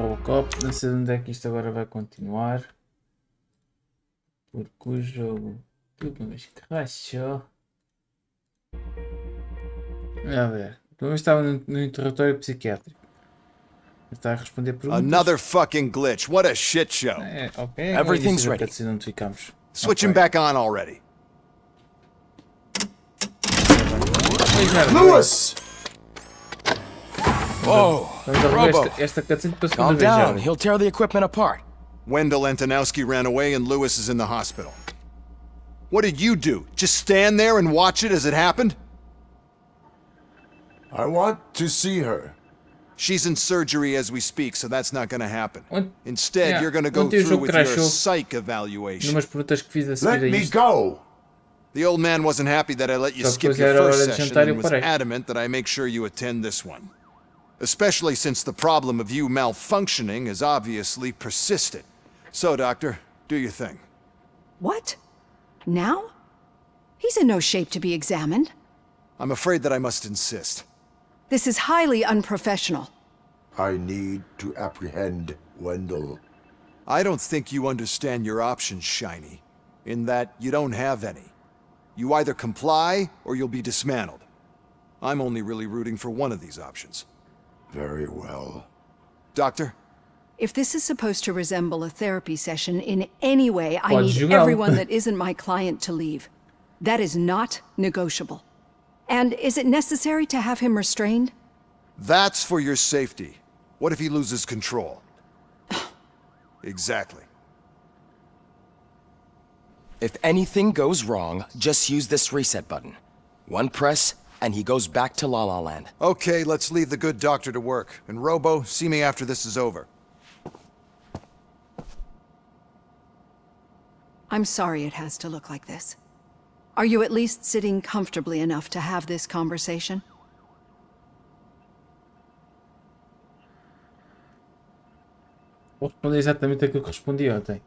RoboCop. Não sei onde é que isto agora vai continuar. Porque o jogo... Tudo me escrachou. A ver. Então eu estava no interrogatório psiquiátrico. Está a responder perguntas. Another fucking glitch. What a shit show. Ok. Everything's ready. Onde ficamos. Switch him back on already. Lewis! Whoa, Robo. Esta cutscene para a Calm segunda down. vez. He'll tear the equipment apart. Wendell Antonowski ran away and Lewis is in the hospital. What did you do? Just stand there and watch it as it happened? I want to see her. She's in surgery as we speak, so that's not gonna happen. Instead, Yeah, you're gonna go ontem o through jogo with your crashou psych evaluation. Numas perguntas que fiz a seguir Let a me isto. go! The old man wasn't happy that I let you Só skip depois your era hora first de session jantar e and was parei. adamant that I make sure you attend this one. Especially since the problem of you malfunctioning has obviously persisted. So, Doctor, do your thing. What? Now? He's in no shape to be examined. I'm afraid that I must insist. This is highly unprofessional. I need to apprehend Wendell. I don't think you understand your options, Shiny, in that you don't have any. You either comply or you'll be dismantled. I'm only really rooting for one of these options. Very well. Doctor? If this is supposed to resemble a therapy session in any way, I Pode need julgar. everyone that isn't my client to leave. That is not negotiable. And is it necessary to have him restrained? That's for your safety. What if he loses control? Exactly. If anything goes wrong, just use this reset button. One press, and he goes back to La La Land. Okay, let's leave the good doctor to work. And Robo, see me after this is over. I'm sorry it has to look like this. Are you at least sitting comfortably enough to have this conversation? Vou responder exatamente aquilo que respondi ontem.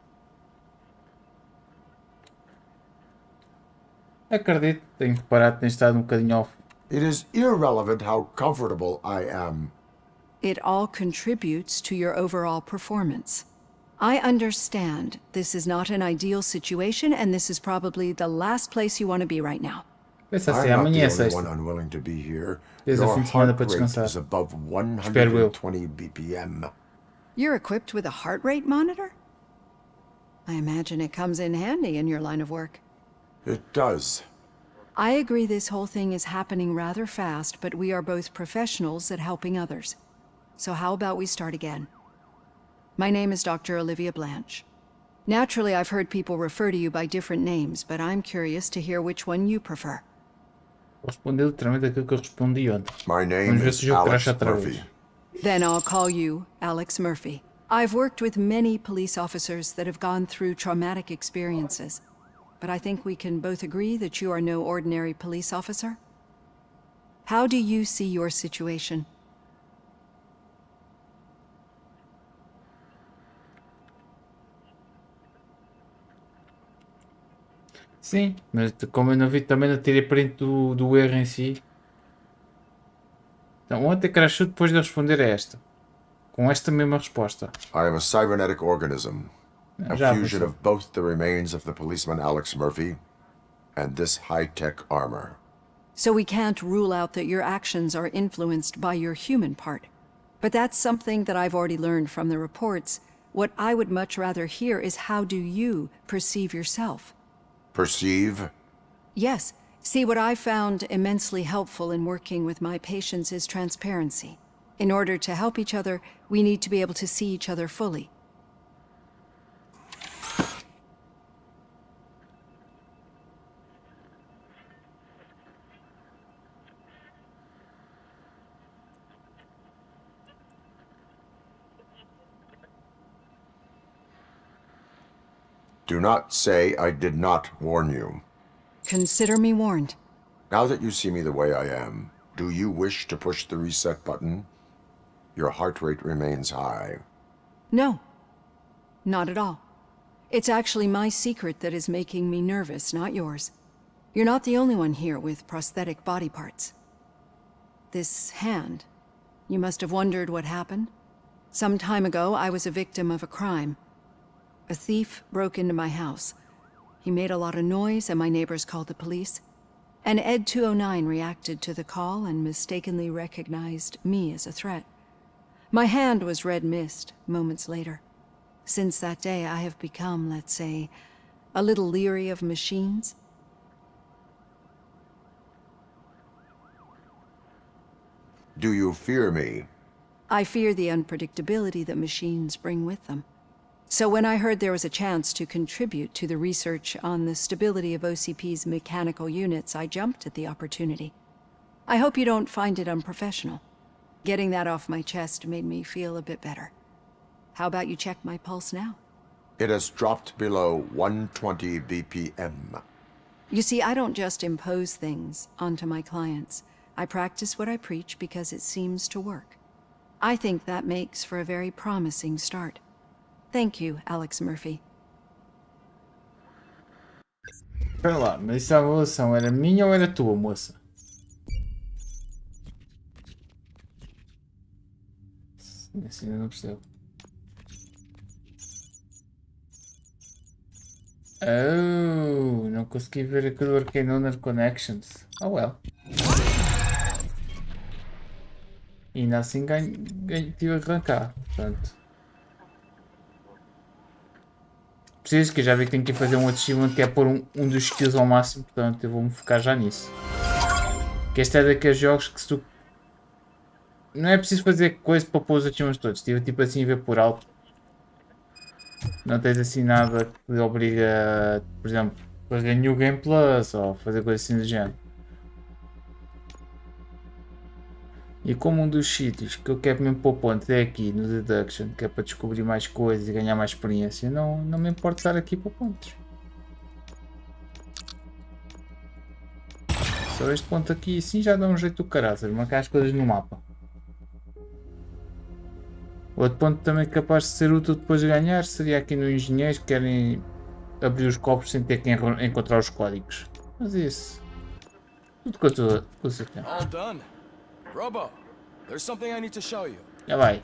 Acredito, tenho reparado que tem estado bocadinho off. It is irrelevant how comfortable I am. It all contributes to your overall performance. I understand this is not an ideal situation, and this is probably the last place you want to be right now. Pensa assim, I'm not amanhã é the only one sexta. unwilling to be here. Tens o Your fim de semana heart para rate descansar. is above Espero eu. 120 BPM. You're equipped with a heart rate monitor? I imagine it comes in handy in your line of work. It does. I agree this whole thing is happening rather fast, but we are both professionals at helping others. So how about we start again? My name is Dr. Olivia Blanche. Naturally, I've heard people refer to you by different names, but I'm curious to hear which one you prefer. Vou responder literalmente aquilo que eu respondi ontem. My name Vamos ver is se o jogo Alex crasha outra Murphy. vez. Then I'll call you Alex Murphy. I've worked with many police officers that have gone through traumatic experiences, but I think we can both agree that you are no ordinary police officer. How do you see your situation? Sim, mas como eu não vi, também não tirei print do erro em si. Então ontem crashou depois de eu responder a esta. Com esta mesma resposta. I am a cybernetic organism, a Já fusion percebi. of both the remains of the policeman Alex Murphy and this high-tech armor. So we can't rule out that your actions are influenced by your human part. But that's something that I've already learned from the reports. What I would much rather hear is how do you perceive yourself? Perceive? Yes. See, what I found immensely helpful in working with my patients is transparency. In order to help each other, we need to be able to see each other fully. Do not say I did not warn you. Consider me warned. Now that you see me the way I am, do you wish to push the reset button? Your heart rate remains high. No. Not at all. It's actually my secret that is making me nervous, not yours. You're not the only one here with prosthetic body parts. This hand, you must have wondered what happened. Some time ago, I was a victim of a crime. A thief broke into my house. He made a lot of noise, and my neighbors called the police. And Ed 209 reacted to the call and mistakenly recognized me as a threat. My hand was red mist moments later. Since that day, I have become, let's say, a little leery of machines. Do you fear me? I fear the unpredictability that machines bring with them. So when I heard there was a chance to contribute to the research on the stability of OCP's mechanical units, I jumped at the opportunity. I hope you don't find it unprofessional. Getting that off my chest made me feel a bit better. How about you check my pulse now? It has dropped below 120 BPM. You see, I don't just impose things onto my clients. I practice what I preach because it seems to work. I think that makes for a very promising start. Thank you, Alex Murphy. Espera lá, mas isso a avaliação era minha ou era tua, moça? Assim eu não percebo. Oh, não consegui ver aquele Arcane Owner Connections. Oh well. E ainda assim tive a arrancar, portanto. Preciso que eu já vi que tenho que fazer um achievement que é pôr um dos skills ao máximo, portanto eu vou-me focar já nisso. Que este é daqueles jogos que se tu... Não é preciso fazer coisa para pôr os achievements todos, estive tipo assim a ver por alto. Não tens assim nada que te obriga, por exemplo, a fazer New Game Plus ou fazer coisa assim do género. E como um dos sítios que eu quero mesmo pôr ponto é aqui no Deduction, que é para descobrir mais coisas e ganhar mais experiência, não me importa estar aqui para pontos. Só este ponto aqui sim já dá um jeito do caraças, marcar as coisas no mapa. Outro ponto também capaz de ser útil depois de ganhar seria aqui no engenheiro que querem abrir os cofres sem ter que encontrar os códigos. Mas isso... Tudo com a sua tempo. All done. Robo, there's something I need to show you. Já vai.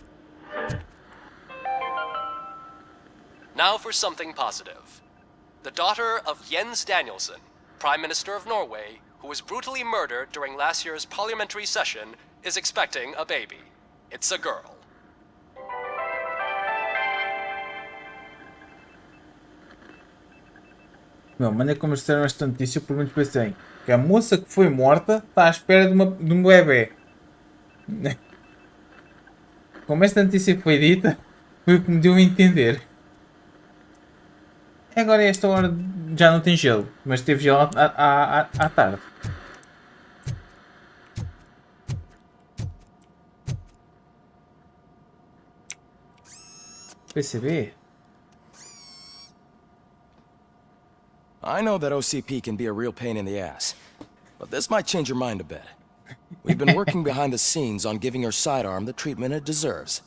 Now for something positive. The daughter of Jens Danielson, Prime Minister of Norway, who was brutally murdered during last year's parliamentary session, is expecting a baby. It's a girl. Meu, a maneira como eles disseram esta notícia, eu pelo menos pensei que a moça que foi morta está à espera de um bebê. Como esta notícia foi dita, foi o que me deu a entender. Agora a esta hora já não tem gelo, mas teve gelo à tarde. PCB? I know that OCP can be a real pain in the ass, but this might change your mind a bit. We've been working behind the scenes on giving your sidearm the treatment it deserves.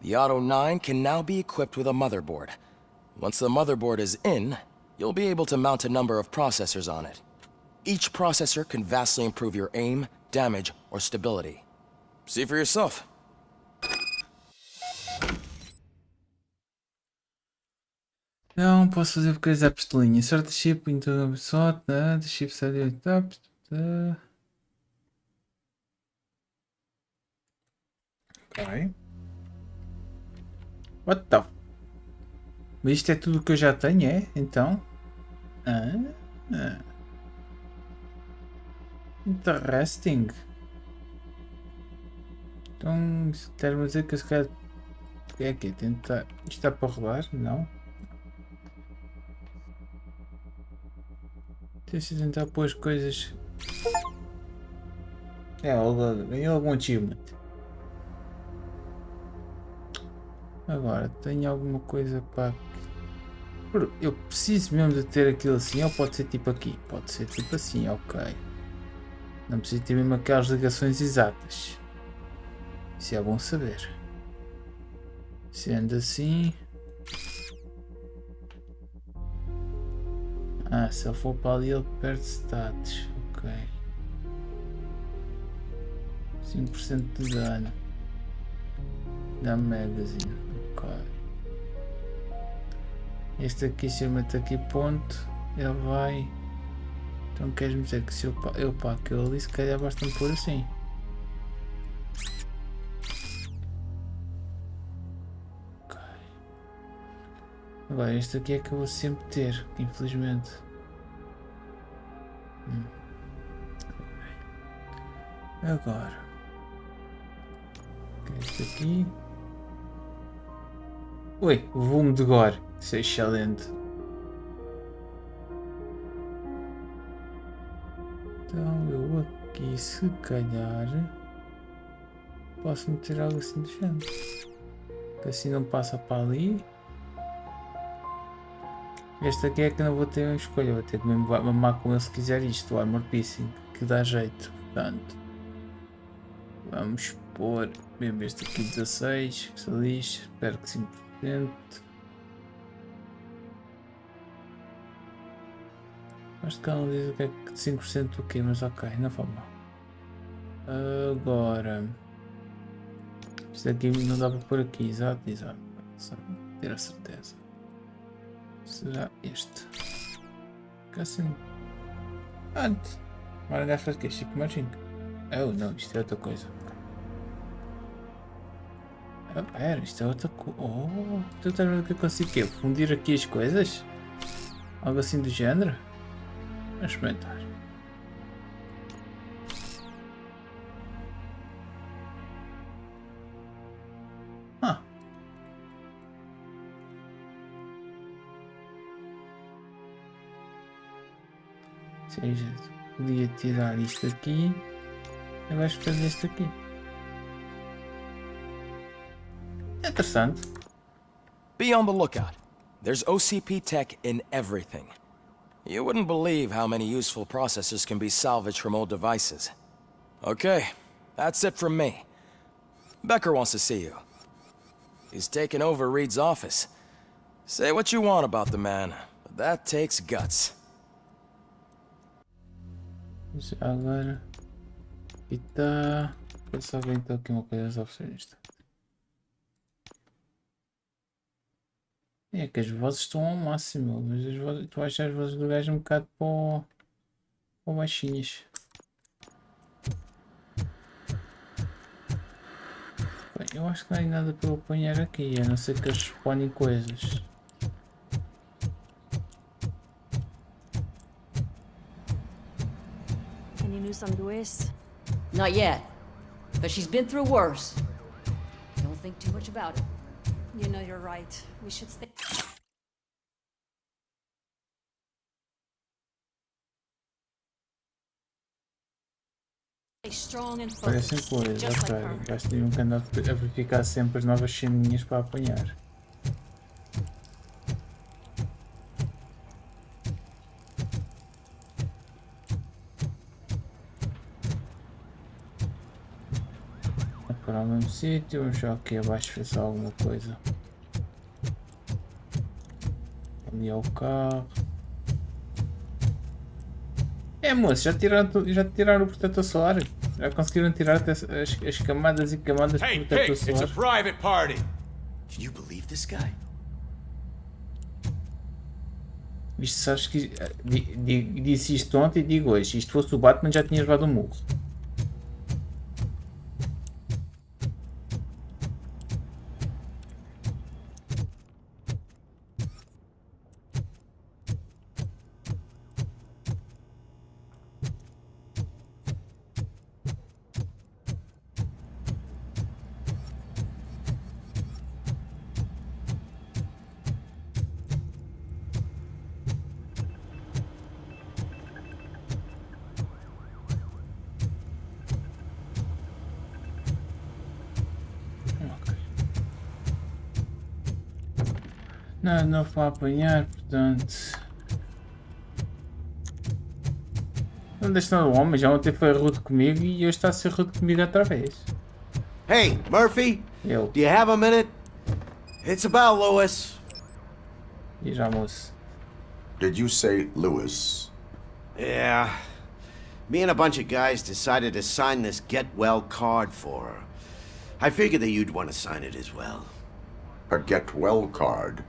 The Auto 9 can now be equipped with a motherboard. Once the motherboard is in, you'll be able to mount a number of processors on it. Each processor can vastly improve your aim, damage, or stability. See for yourself. Não, posso fazer pequenas apostolinhas. Sorte chip, então só, the chip side top. Ok. What the? Mas isto é tudo o que eu já tenho, é? Então? Interesting. Então, quero dizer que se calhar... É aqui, tentar... Isto está para rodar? Não. Deixa eu tentar pôr as coisas... ganhei algum achievement. Agora, tenho alguma coisa para... Eu preciso mesmo de ter aquilo assim, ou pode ser tipo aqui? Pode ser tipo assim, ok. Não preciso ter mesmo aquelas ligações exatas. Isso é bom saber. Sendo assim... se ele for para ali ele perde status, ok. 5% de dano. Na magazine. Ok. Este aqui, se eu meter aqui ponto, ele vai. Então queres-me dizer que se eu pá, aquilo ali, se calhar basta-me pôr assim. Ok. Agora, este aqui é que eu vou sempre ter, infelizmente. Agora. Este aqui. Ui, o volume de gore. Isso é excelente. Então eu aqui, se calhar, posso meter algo assim do género. Que assim não passa para ali. Este aqui é que não vou ter uma escolha. Vou ter que mesmo mamar com ele se quiser isto. O armor piercing. Que dá jeito. Portanto, vamos pôr mesmo este aqui 16. Que se lixe. Espero que 5%. Acho que ela não diz o que é que de 5% do que, mas ok, não foi mal. Agora, isto aqui não dá para pôr aqui, exato. Só ter a certeza. Será este? Fica assim. Antes. Agora gajo faz o quê? Chico Marginho. Oh não, isto é outra coisa. Oh, pera, isto é outra coisa. Oh, tu estás a ver que eu consigo quê? Fundir aqui as coisas? Algo assim do género? Vamos experimentar. Ah. Seja, podia tirar isto aqui e vais fazer isto aqui. É interessante. Be on the lookout. There's OCP tech in everything. You wouldn't believe how many useful processors can be salvaged from old devices. Okay, that's it from me. Becker wants to see you. He's taken over Reed's office. Say what you want about the man, but that takes guts. Já agora. E tá. Vou só ver então aqui uma coisa das opções. É que as vozes estão ao máximo, mas as vozes, tu achas as vozes do gajo um bocado para baixinhas. Bem, eu acho que não há nada para eu apanhar aqui, a não ser que eles exponham coisas. Any news on Luis? Not yet, but she's been through worse. Don't think too much about it. You know you're right. We should stay strong and Parecem focused, coisas, just like ok. her. Vais ter um que andar a verificar sempre as novas ceninhas para apanhar. Para o mesmo sítio, vamos já aqui abaixo ver se há alguma coisa. Ali é o carro. É moço, já tiraram o protetor solar? Já conseguiram tirar até as camadas e camadas de protetor solar? private party. Can you believe this guy? Isto sabes que disse isto ontem e digo hoje. Isto fosse o Batman já tinha levado um murro. Não foi apanhar, portanto. Onde está o homem? Já ontem foi rude comigo e hoje está a ser rude comigo outra vez. Hey, Murphy, Eu. do you have a minute? It's about Lois. E já moço. Did you say Lewis? Yeah. Me and a bunch of guys decided to sign this get well card for her. I figured that you'd want to sign it as well. A get well card.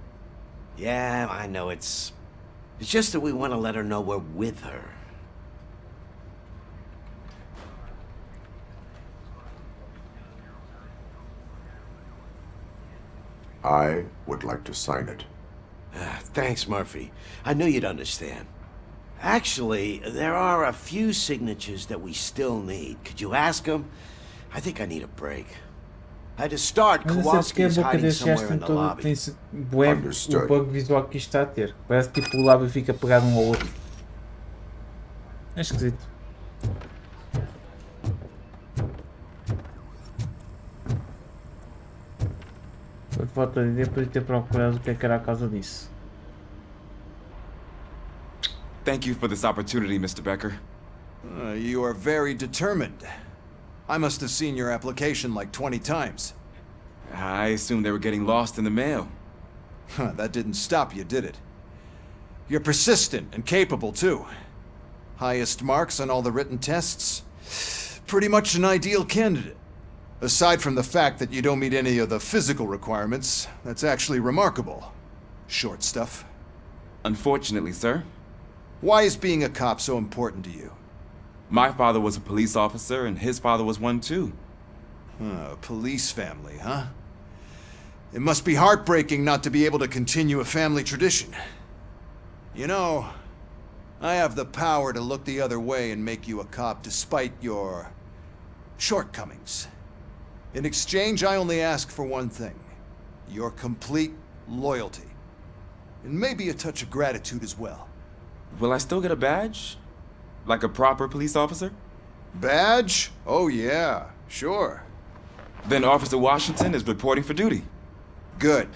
Yeah, I know it's just that we want to let her know we're with her. I would like to sign it. Thanks, Murphy. I knew you'd understand. Actually, there are a few signatures that we still need. Could you ask them? I think I need a break. I had to start. Mas acho que a Kowalski's boca hiding deste gajo somewhere tem in the todo. lobby. Tem bué o bug visual que isto está a ter. Parece tipo o lábio fica pegado um ao outro. É esquisito. Por falta de ideia, podia ter procurado o que é que era a causa disso. Thank you for this opportunity, Mr. Becker. You are very determined. I must have seen your application like 20 times. I assumed they were getting lost in the mail. That didn't stop you, did it? You're persistent and capable, too. Highest marks on all the written tests. Pretty much an ideal candidate. Aside from the fact that you don't meet any of the physical requirements, that's actually remarkable. Short stuff. Unfortunately, sir. Why is being a cop so important to you? My father was a police officer, and his father was one too. A police family, huh? It must be heartbreaking not to be able to continue a family tradition. You know, I have the power to look the other way and make you a cop despite your shortcomings. In exchange, I only ask for one thing. Your complete loyalty. And maybe a touch of gratitude as well. Will I still get a badge? Like a proper police officer? Badge? Oh yeah, sure. Then Officer Washington is reporting for duty. Good.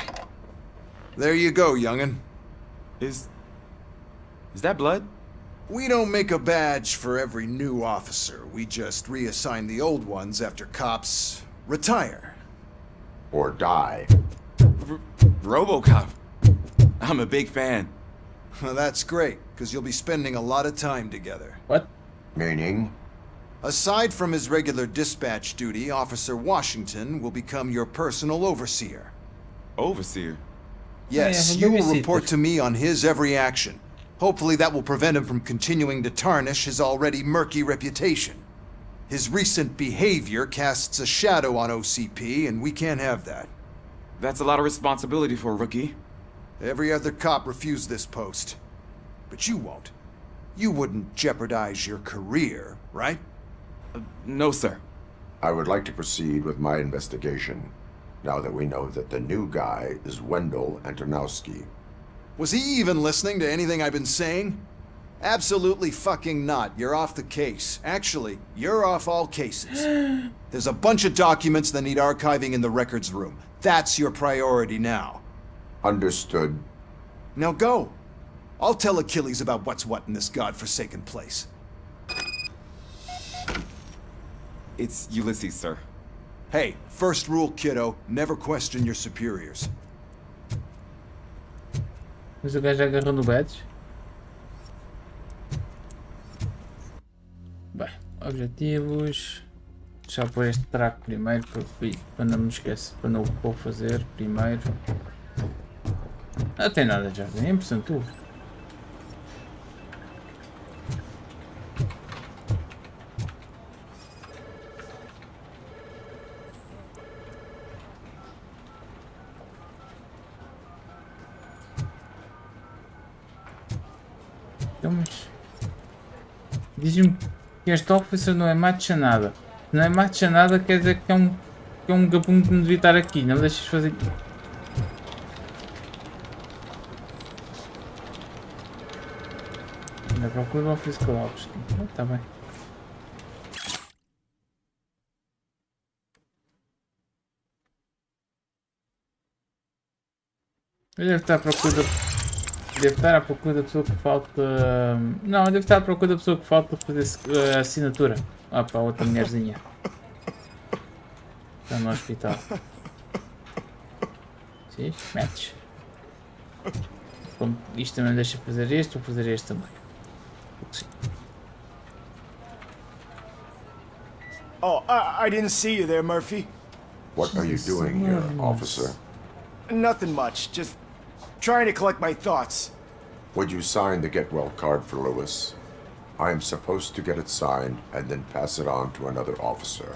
There you go, young'un. Is that blood? We don't make a badge for every new officer. We just reassign the old ones after cops retire. Or die. RoboCop. I'm a big fan. That's great, because you'll be spending a lot of time together. What? Meaning? Aside from his regular dispatch duty, Officer Washington will become your personal overseer. Overseer? Yes, you will report to me on his every action. Hopefully that will prevent him from continuing to tarnish his already murky reputation. His recent behavior casts a shadow on OCP, and we can't have that. That's a lot of responsibility for a rookie. Every other cop refused this post. But you won't. You wouldn't jeopardize your career, right? No, sir. I would like to proceed with my investigation, now that we know that the new guy is Wendell Antonowski. Was he even listening to anything I've been saying? Absolutely fucking not. You're off the case. Actually, you're off all cases. There's a bunch of documents that need archiving in the records room. That's your priority now. Understood. Now go. I'll tell Achilles about what's what in this godforsaken place. It's Ulysses, sir. Hey, first rule, kiddo, never question your superiors. Mas o gajo agarrou no badge. Bem, objetivos. Deixa eu pôr este track primeiro para não me esquecer, para não o vou fazer primeiro. Não tem nada de jardim, é importante tudo. Então, mas diz-me que este officer não é matcha nada. Não é matcha nada, quer dizer que é um gabum que não devia estar aqui. Não me deixes fazer. Ainda procuro o physical option. Está bem. Eu devo estar à procura. Devo estar à procura da pessoa que falta. Não, eu devo estar à procura da pessoa que falta para fazer a assinatura. Ah, para a outra mulherzinha. Está no hospital. Sim, match. Como isto também me deixa fazer este, vou fazer este também. Sim. Oh, I didn't see you there, Murphy. What are you doing here, officer? Nothing much. Just trying to collect my thoughts. Would you sign the get well card for Lewis? I am supposed to get it signed and then pass it on to another officer.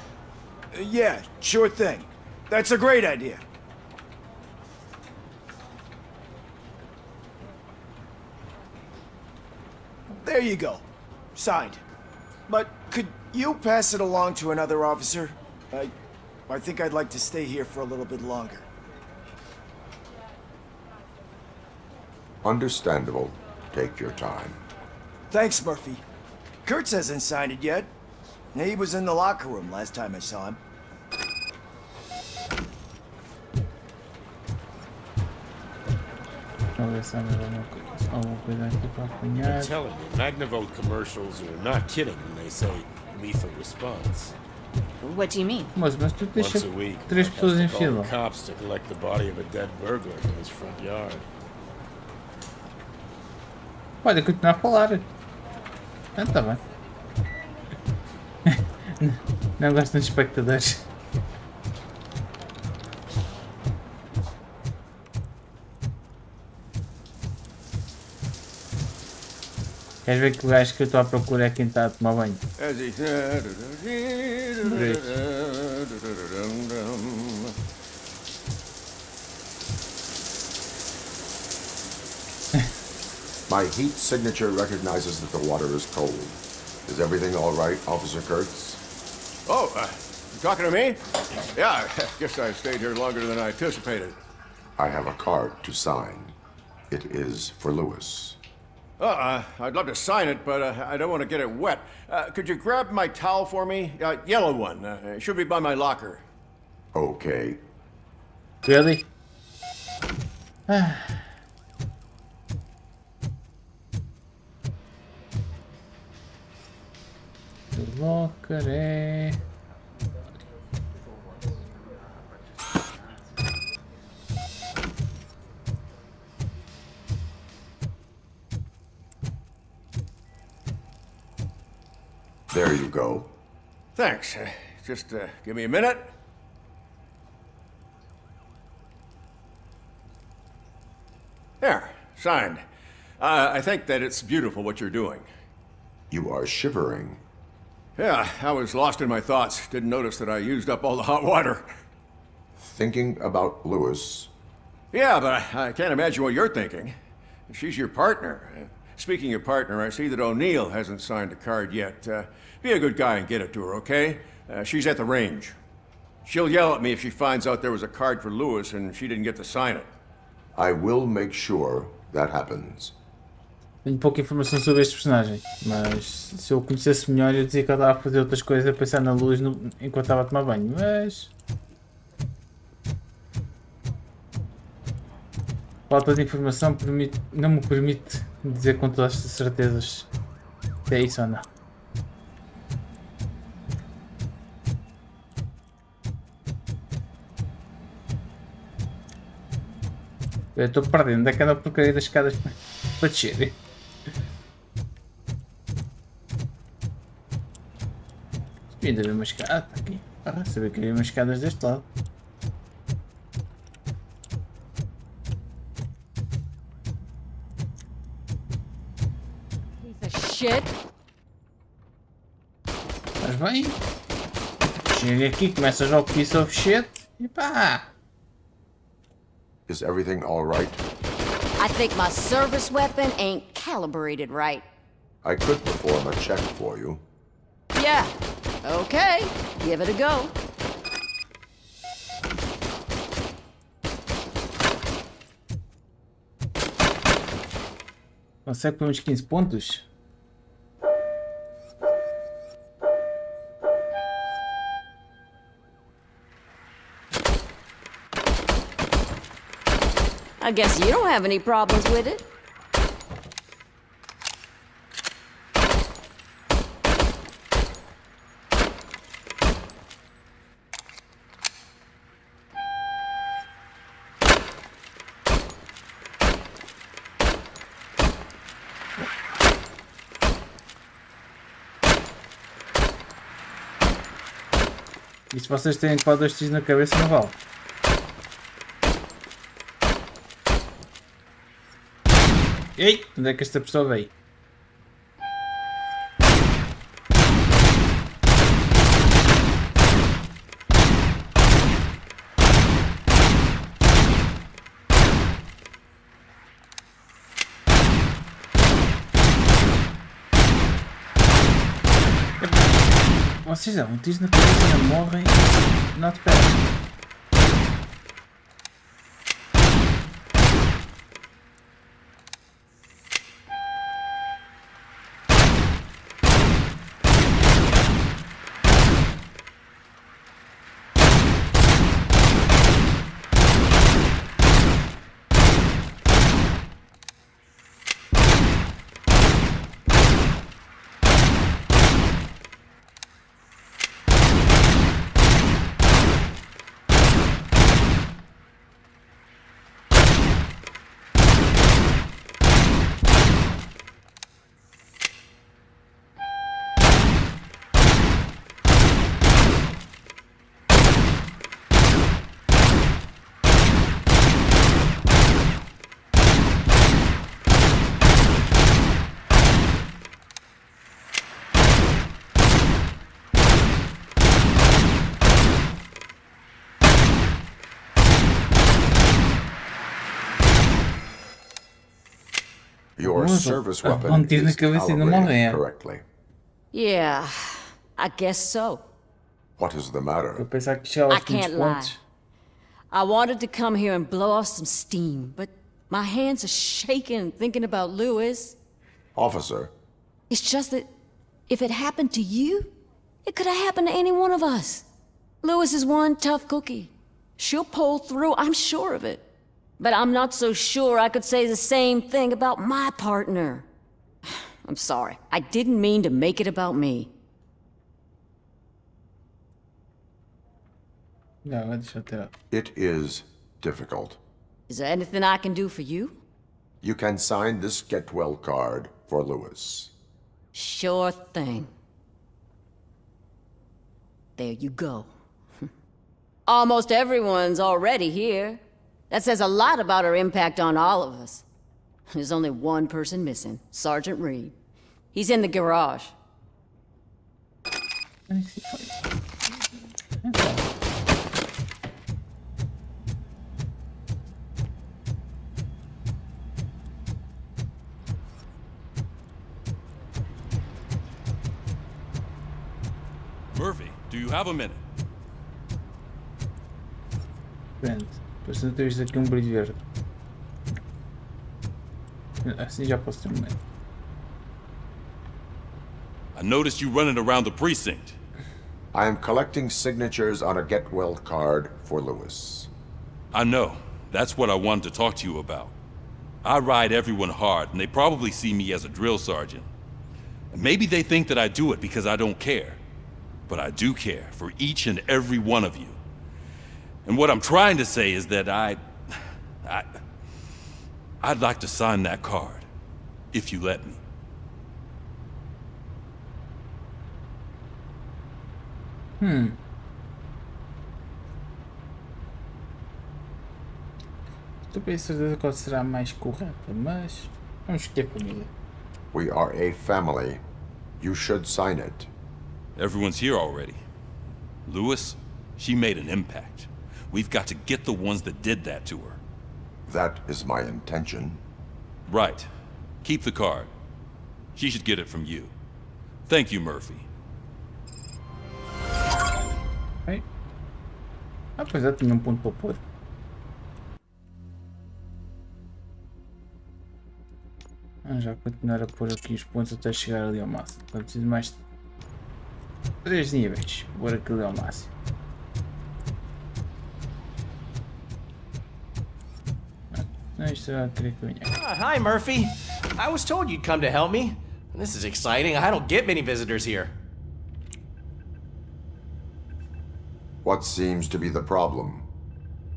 Yeah, sure thing. That's a great idea. There you go. Signed. But could you pass it along to another officer? I think I'd like to stay here for a little bit longer. Understandable. Take your time. Thanks, Murphy. Kurtz hasn't signed it yet. He was in the locker room last time I saw him. I'm telling you, Magnavolt commercials are not kidding when they say lethal response. What do you mean? Mas tu tens Once a week, três Mike pessoas has em to call fila. the cops to collect the body of a dead burglar from his front yard. Pode continuar a falar. Ah, tá bem. Não gostam de espectadores. Queres ver que o gajo que eu estou à procura é quem está a tomar banho? My heat signature recognizes that the water is cold. Is everything all right, Officer Kurtz? Oh, you talking to me? Yeah, I guess I stayed here longer than I anticipated. I have a card to sign. It is for Lewis. I'd love to sign it, but I don't want to get it wet. Could you grab my towel for me? Yellow one. It should be by my locker. Okay. Really? Locker é... There you go. Thanks. Just give me a minute. There, signed. I think that it's beautiful what you're doing. You are shivering. Yeah, I was lost in my thoughts. Didn't notice that I used up all the hot water. Thinking about Lewis. Yeah, but I can't imagine what you're thinking. She's your partner. Speaking of partner, I see that O'Neill hasn't signed a card yet. Be a good guy and get it to her, okay? She's at the range. She'll yell at me if she finds out there was a card for Lewis and she didn't get to sign it. I will make sure that happens. Tenho pouca informação sobre este personagem, mas se eu o conhecesse melhor eu dizia que ele estava a fazer outras coisas, a pensar na luz enquanto estava a tomar banho, mas... Falta de informação não me permite dizer com todas as certezas se é isso ou não. Eu estou perdendo daquela porcaria das escadas para descer. Ainda havia uma escada. Ah, está aqui. Ah, sabia que havia umas escadas deste lado. Shit. Estás bem? Chega aqui, começa já o piece of shit e pá! Is everything all right? I think my service weapon ain't calibrated right. I could perform a check for you. Yeah. Okay. Give it a go. Consegue por uns 15 pontos? I guess you don't have any problems with it. E se vocês têm que levar 2 tiros na cabeça, não vale. Ei! Onde é que esta pessoa veio? Vocês dão tiros na cabeça e não morrem. Not bad. Your service weapon Um tiro na is cabeça e não morrem, calibrated é? correctly. Yeah, I guess so. What is the Eu matter? pensava que chegava I aos 5 can't lie. pontos. I wanted to come here and blow off some steam, but my hands are shaking thinking about Lewis. Officer, It's just that if it happened to you, it could have happened to any one of us. Lewis is one tough cookie. She'll pull through, I'm sure of it. But I'm not so sure I could say the same thing about my partner. I'm sorry. I didn't mean to make it about me. Não, deixa eu tirar. it is difficult. Is there anything I can do for you? You can sign this get well card for Lewis. Sure thing. There you go. Almost everyone's already here. That says a lot about her impact on all of us. There's only one person missing, Sergeant Reed. He's in the garage. Murphy, do you have a minute? Pronto. Depois não temos aqui um brilho verde. Assim já posso ter um momento. I noticed you running around the precinct. I am collecting signatures on a get well card for Lewis. I know. That's what I wanted to talk to you about. I ride everyone hard, and they probably see me as a drill sergeant. And maybe they think that I do it because I don't care. But I do care for each and every one of you. And what I'm trying to say is that I'd like to sign that card, if you let me. Estou bem certeza qual será a mais correta, mas vamos escolher a família. We are a family. You should sign it. Everyone's here already. Lewis, she made an impact. We've got to get the ones that did that to her. That is my intention. Right. Keep the card. She should get it from you. Thank you, Murphy. Bem. Ah, pois é, tinha um ponto para pôr. Vamos já continuar a pôr aqui os pontos até chegar ali ao máximo. Então preciso de mais 3 níveis. Pôr aquilo ao máximo. Isto já teria que ganhar. Hi, Murphy. I was told you'd come to help me. This is exciting. I don't get many visitors here. What seems to be the problem?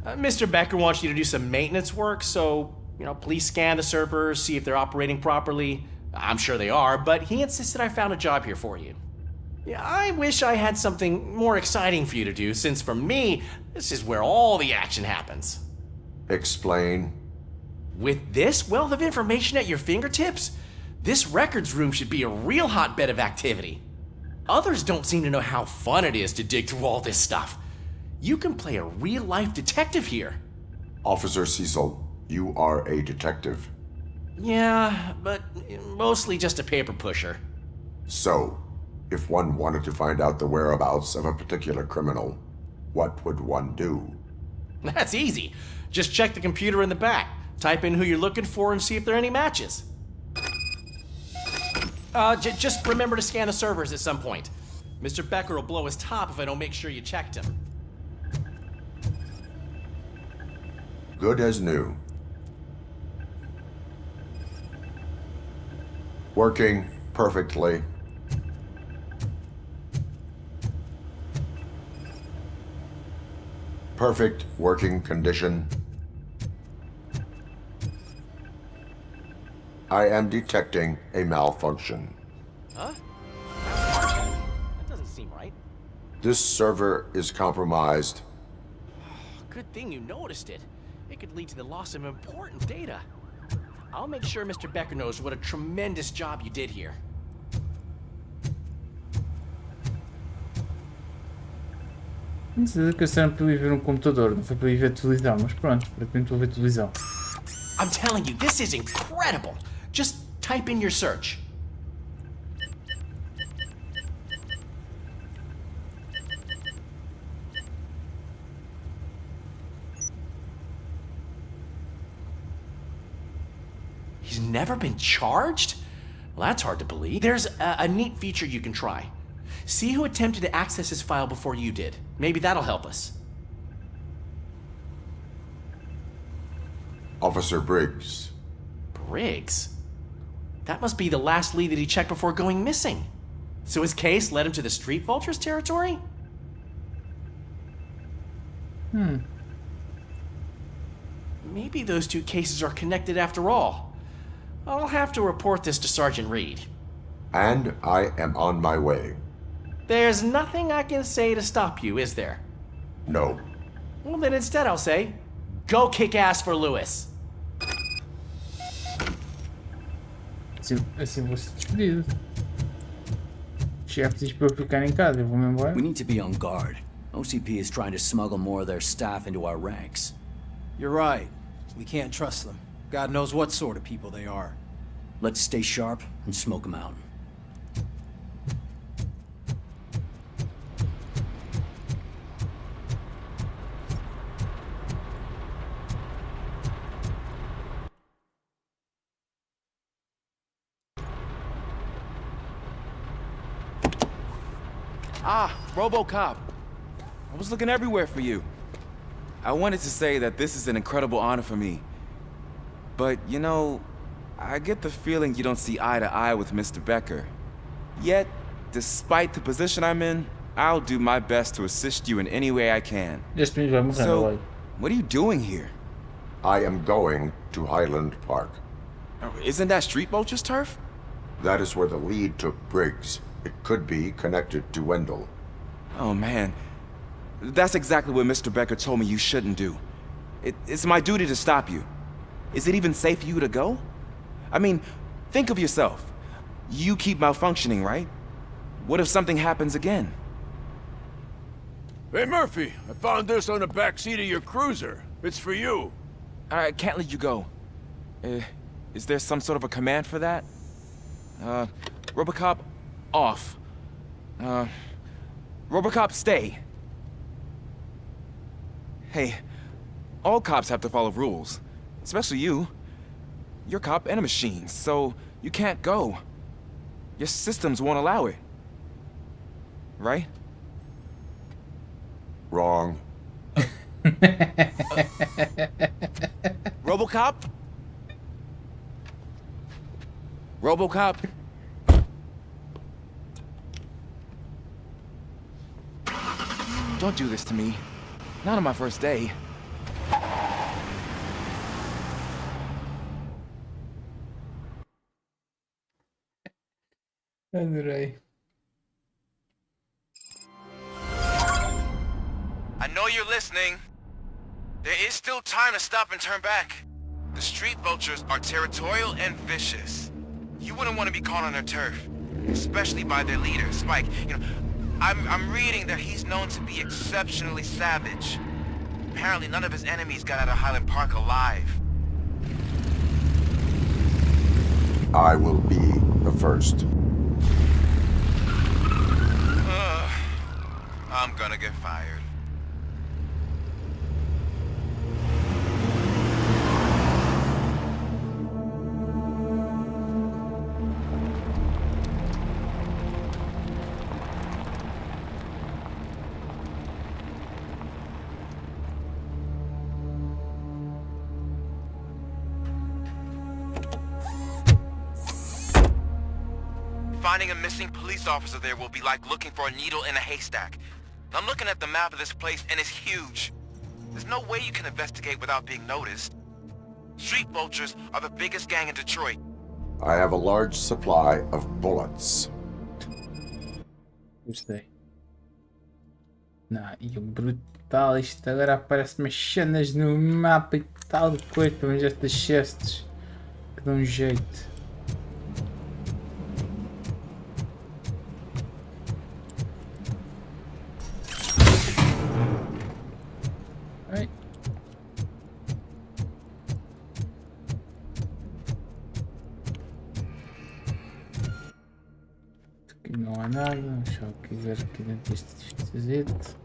Mr. Becker wants you to do some maintenance work, so, please scan the servers, see if they're operating properly. I'm sure they are, but he insisted I found a job here for you. Yeah, I wish I had something more exciting for you to do, since for me, this is where all the action happens. Explain. With this wealth of information at your fingertips, this records room should be a real hotbed of activity. Others don't seem to know how fun it is to dig through all this stuff. You can play a real-life detective here. Officer Cecil, you are a detective. Yeah, but mostly just a paper pusher. So, if one wanted to find out the whereabouts of a particular criminal, what would one do? That's easy. Just check the computer in the back, type in who you're looking for, and see if there are any matches. Just remember to scan the servers at some point. Mr. Becker will blow his top if I don't make sure you checked him. Good as new. Working perfectly. Perfect working condition. I am detecting a malfunction. Huh? That doesn't seem right. This server is compromised. Good thing you noticed it. It could lead to the loss of important data. I'll make sure Mr. Becker knows what a tremendous job you did here. Não sei que será para eu ir ver um computador, não foi para eu ir ver televisão, mas pronto, para mim estou a ver televisão. I'm telling you, this is incredible. Just type in your search. He's never been charged? Well, that's hard to believe. There's a neat feature you can try. See who attempted to access his file before you did. Maybe that'll help us. Officer Briggs. Briggs? That must be the last lead that he checked before going missing. So his case led him to the Street Vultures territory? Maybe those two cases are connected after all. I'll have to report this to Sergeant Reed. And I am on my way. There's nothing I can say to stop you, is there? No. Well, then instead I'll say, go kick ass for Lewis. Assim vou ser despedido. Chefe diz para eu ficar em casa, eu vou-me embora. We need to be on guard. OCP is trying to smuggle more of their staff into our ranks. You're right. We can't trust them. God knows what sort of people they are. Let's stay sharp and smoke them out. Ah, RoboCop. I was looking everywhere for you. I wanted to say that this is an incredible honor for me. But, you know, I get the feeling you don't see eye to eye with Mr. Becker. Yet, despite the position I'm in, I'll do my best to assist you in any way I can. So, what are you doing here? I am going to Highland Park. Isn't that Street Vulture's turf? That is where the lead took Briggs. It could be connected to Wendell. Oh, man. That's exactly what Mr. Becker told me you shouldn't do. It's my duty to stop you. Is it even safe for you to go? I mean, think of yourself. You keep malfunctioning, right? What if something happens again? Hey, Murphy, I found this on the back seat of your cruiser. It's for you. I can't let you go. Is there some sort of a command for that? RoboCop, off. RoboCop, stay. Hey, all cops have to follow rules. Especially you. You're a cop and a machine, so you can't go. Your systems won't allow it. Right? Wrong. RoboCop? RoboCop? Don't do this to me. Not on my first day. Adorei. you're listening. There is still time to stop and turn back. The street vultures are territorial and vicious. You wouldn't want to be caught on their turf, especially by their leader, Spike. You know, I'm reading that he's known to be exceptionally savage. Apparently none of his enemies got out of Highland Park alive. I will be the first. I'm gonna get fired. Finding a missing police officer there will be like looking for a needle in a haystack. I'm looking at the map of this place and it's huge. There's no way you can investigate without being noticed. Street vultures are the biggest gang in Detroit. I have a large supply of bullets. Gostei. Não, e o brutal, isto agora aparece umas cenas no mapa e tal coisa, mas estas cestas que dão um jeito. Ai. Aqui não há nada, deixa eu aqui ver aqui dentro deste edifício.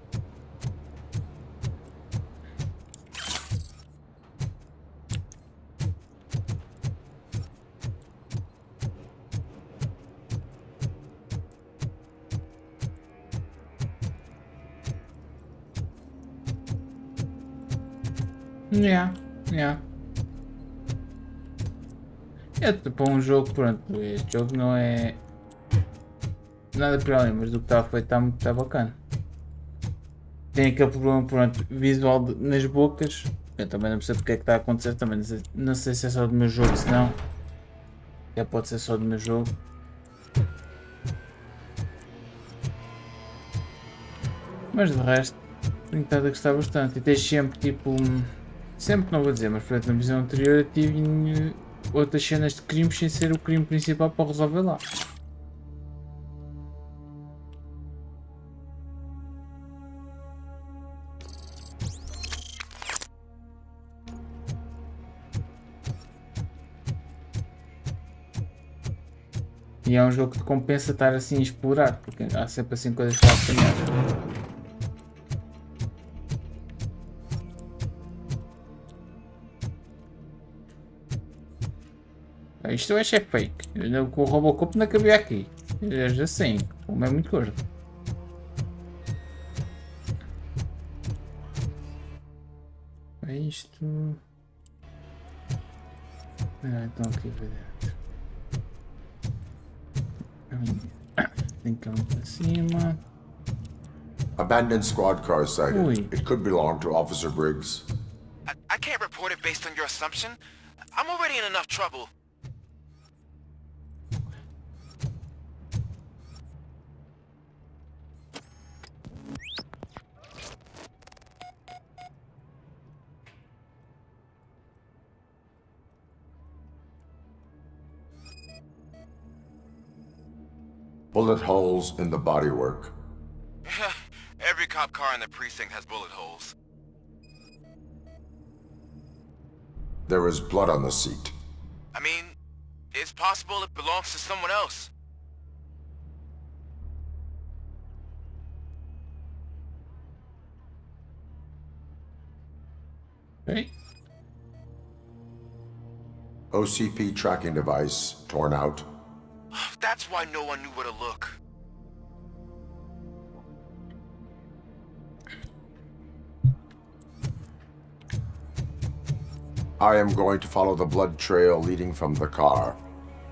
Yeah. É tipo um jogo, pronto, este jogo não é nada para além, mas do que está feito está bacana. Tem aquele problema, pronto, visual nas bocas. Eu também não percebo porque é que está a acontecer, também não sei se é só do meu jogo, se não. Já pode ser só do meu jogo. Mas de resto, tenho estado a gostar bastante. E tens sempre tipo. Sempre não vou dizer, mas por exemplo, na visão anterior eu tive outras cenas de crimes sem ser o crime principal para resolver lá. E é um jogo que te compensa estar assim a explorar, porque há sempre assim coisas para apanhar. Isto eu achei fake. Com o RoboCop não cabia aqui. Já assim, como é muito gordo. É isto. Então aqui para dentro. Tem que ir para cima. Abandoned squad car sighted. Ui. It could belong to Officer Briggs. I can't report it based on your assumption. I'm already in enough trouble. Bullet holes in the bodywork. Every cop car in the precinct has bullet holes. There was blood on the seat. I mean, it's possible it belongs to someone else. Hey. OCP tracking device torn out. That's why no one knew where to look. I am going to follow the blood trail leading from the car.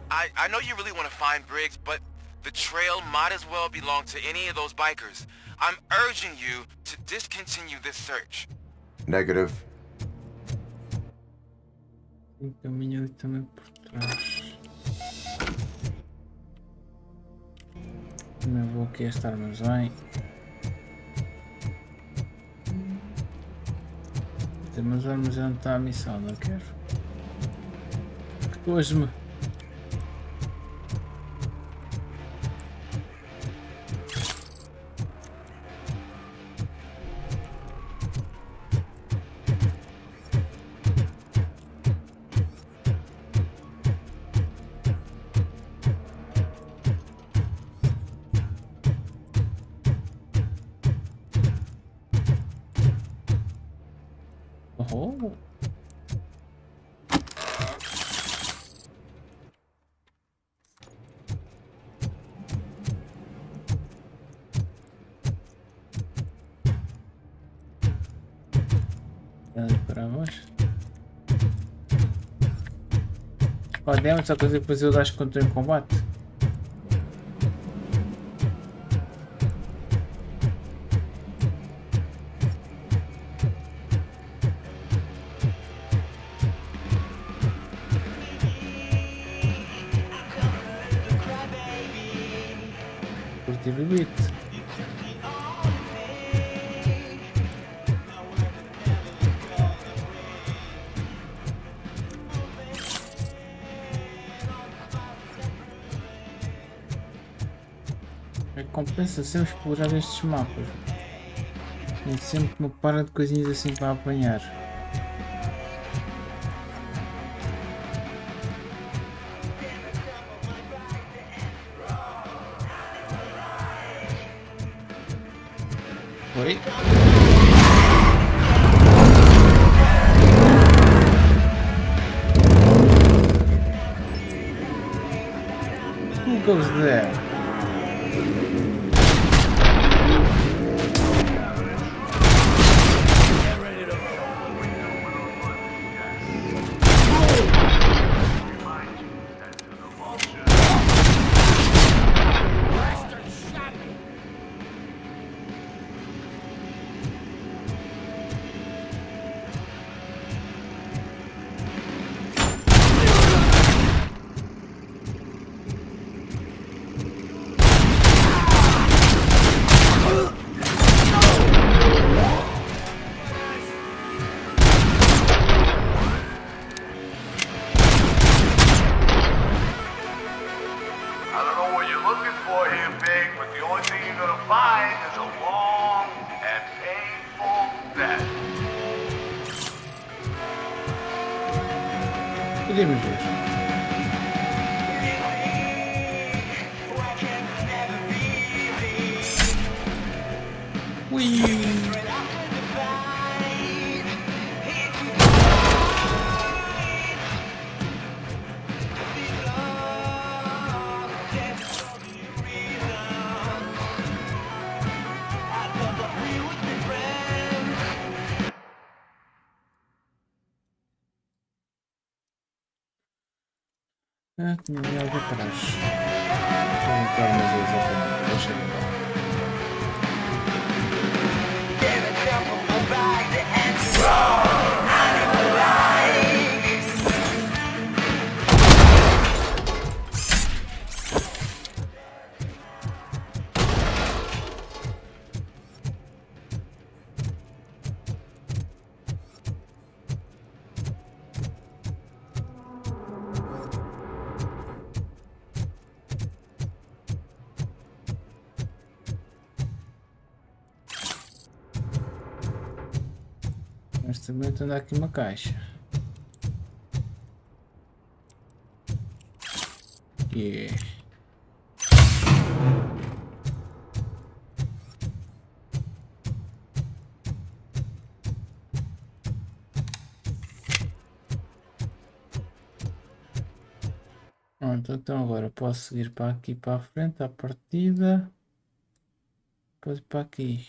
I know you really want to find Briggs, but the trail might as well belong to any of those bikers. I'm urging you to discontinue this search. Negative. Tem caminho ali também por trás. Também vou aqui a este armazém. mas onde está a missão? Não quero. Hoje-me. Oh. Ali para baixo. Podemos só coisa que depois eu acho que quando estou em combate. Curtir o beat. Compensa sempre explorar estes mapas. Tem sempre uma para de coisinhas assim para apanhar. Oi? Who goes there? Podemos ver. Ui. Ah, tinha ali algo atrás. Vou entrar mais exatamente. Deixa eu ver. Mas também tem aqui uma caixa. Yeah. Pronto, então agora posso seguir para aqui para a frente à partida. Depois para aqui.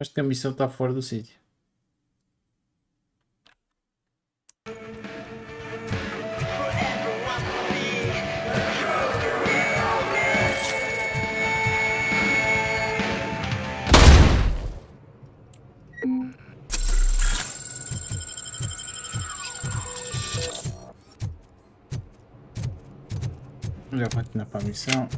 Acho que a missão está fora do sítio. Já continuar para a missão.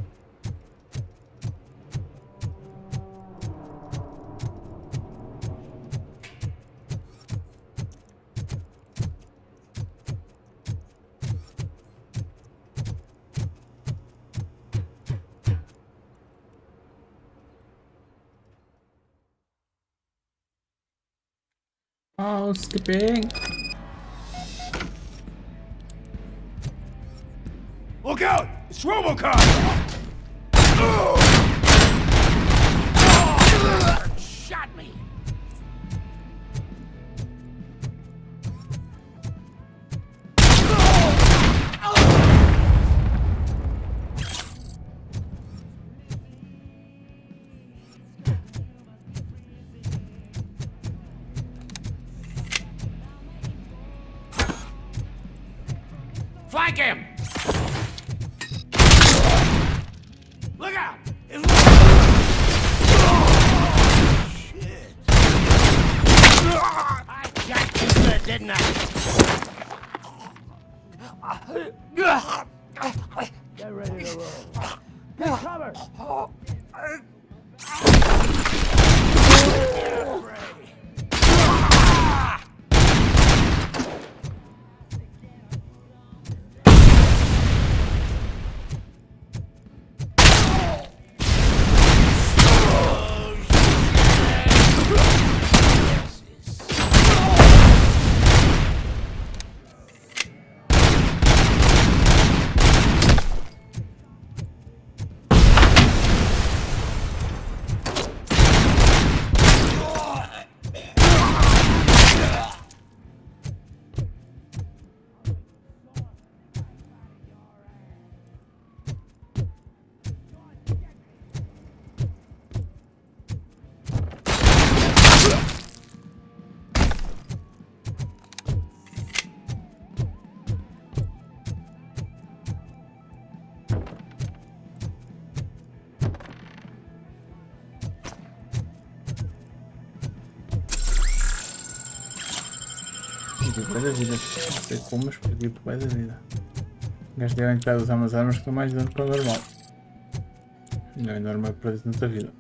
Oh, skipping! Look out! It's RoboCop! Shot me! Flank him! Look out! Shit! I got you good, didn't I? Get ready to roll. Take cover! Perdi bué da vida. Não sei como, mas perdi bué da vida. O gajo deve entrar a usar umas armas que estão mais dano para o normal. Não é normal perder tanta vida.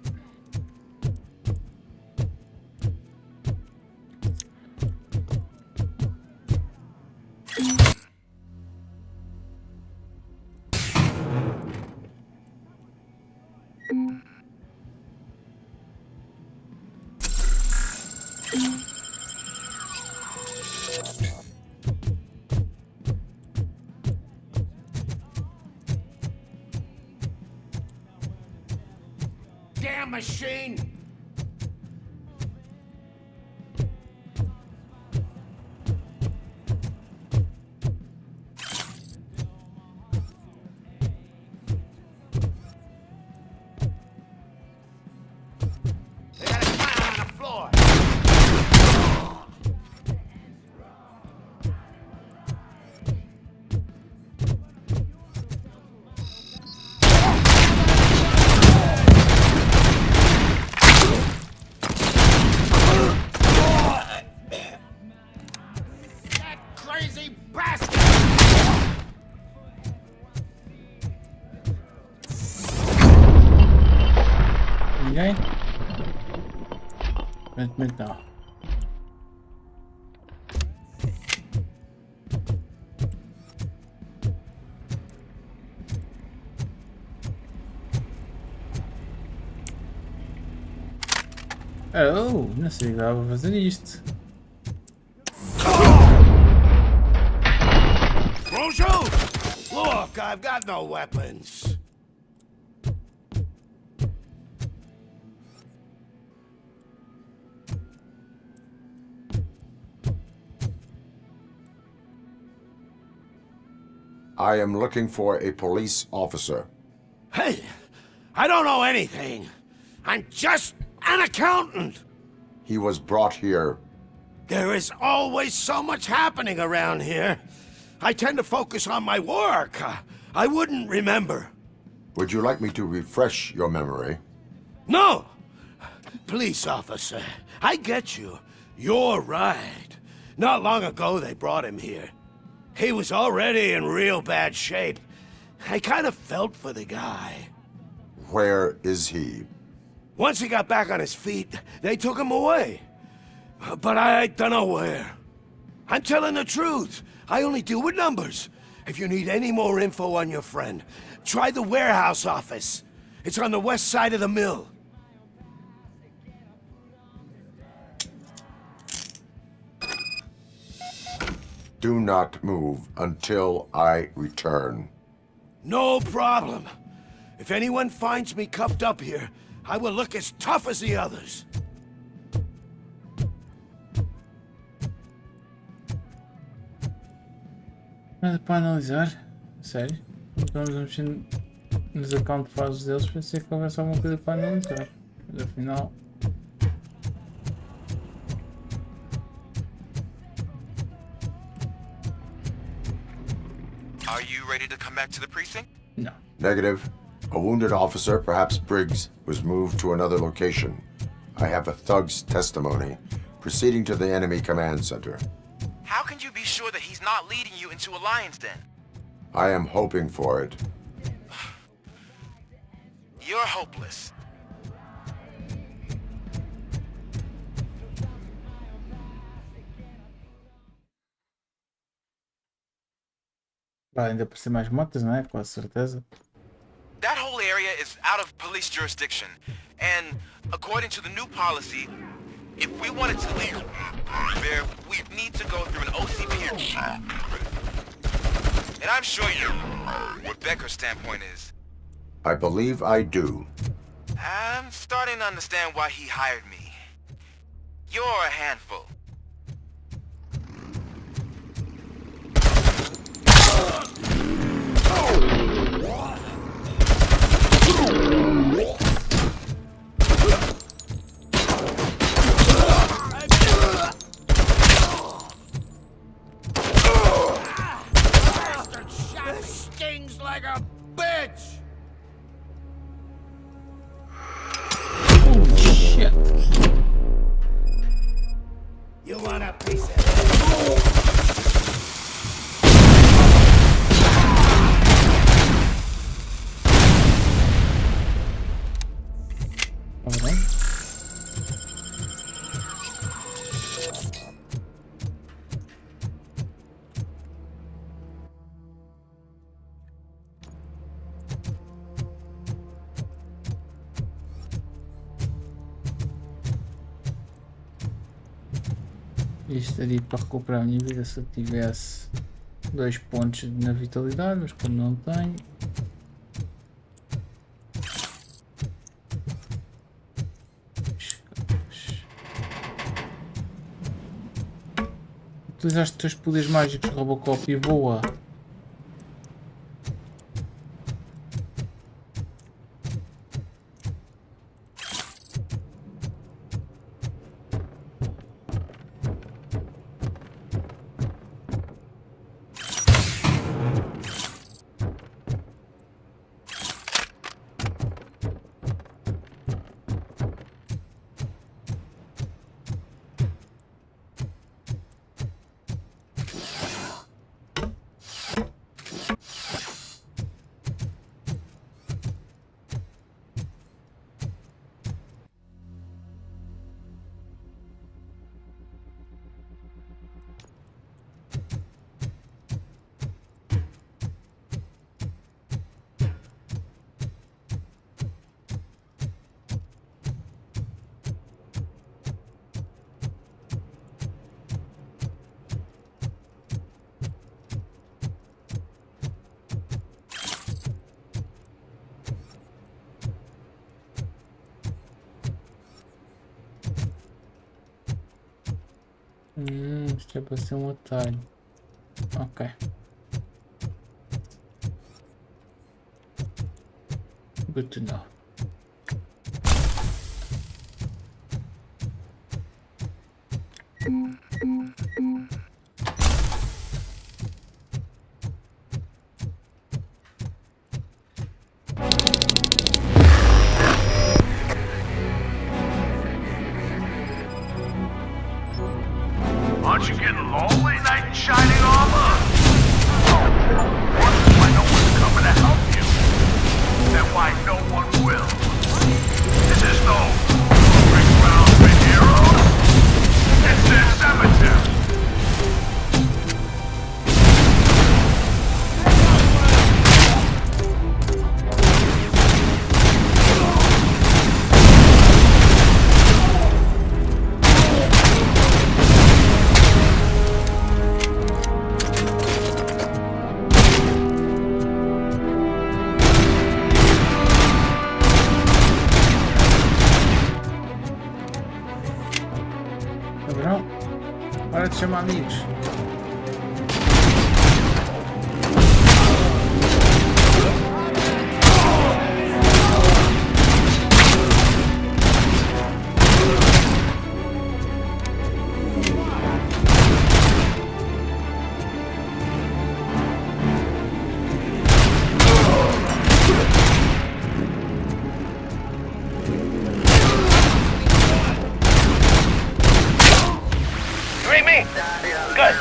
Damn machine! They got a clown on the floor! Crazy bastard! Ninguém? Aparentemente não. Oh, não sei que dava para fazer isto. Won't shoot! Look, I've got no weapons. I am looking for a police officer. Hey, I don't know anything. I'm just an accountant. He was brought here. There is always so much happening around here. I tend to focus on my work. I wouldn't remember. Would you like me to refresh your memory? No! Police officer, I get you. You're right. Not long ago they brought him here. He was already in real bad shape. I kind of felt for the guy. Where is he? Once he got back on his feet, they took him away. But I don't know where. I'm telling the truth. I only deal with numbers. If you need any more info on your friend, try the warehouse office. It's on the west side of the mill. Do not move until I return. No problem. If anyone finds me cuffed up here, I will look as tough as the others. Nada para analisar? Sério? Vamos mexer nos account files deles para ser que houvesse alguma coisa para analisar. Mas afinal. Are you ready to come back to the precinct? No. Negative. A wounded officer, perhaps Briggs, was moved to another location. I have a thug's testimony, proceeding to the enemy command center. How can you be sure that he's not leading you into a lion's den? I am hoping for it. You're hopeless. Vai ainda por ser mais motas, não é? Com certeza. That whole area is out of police jurisdiction. And according to the new policy, if we wanted to leave there, we'd need to go through an OCP. And I'm sure you know what Becker's standpoint is. I believe I do. I'm starting to understand why he hired me. You're a handful. This stings like a bitch! Oh shit! You want a piece of it? Alright. Isto seria para recuperar a minha vida se eu tivesse 2 pontos na vitalidade, mas como não tenho. Utilizaste os teus poderes mágicos, RoboCop, e voa. Isto é para ser um atalho. Ok. Good to know. Aren't you getting lonely, knight in shining armor? Wondering why no one's coming to help you. And why no one will. This is no big ground for heroes. It's their cemetery. Cabrão, para de chamar amigos. You ain't me. Good.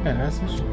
Graças.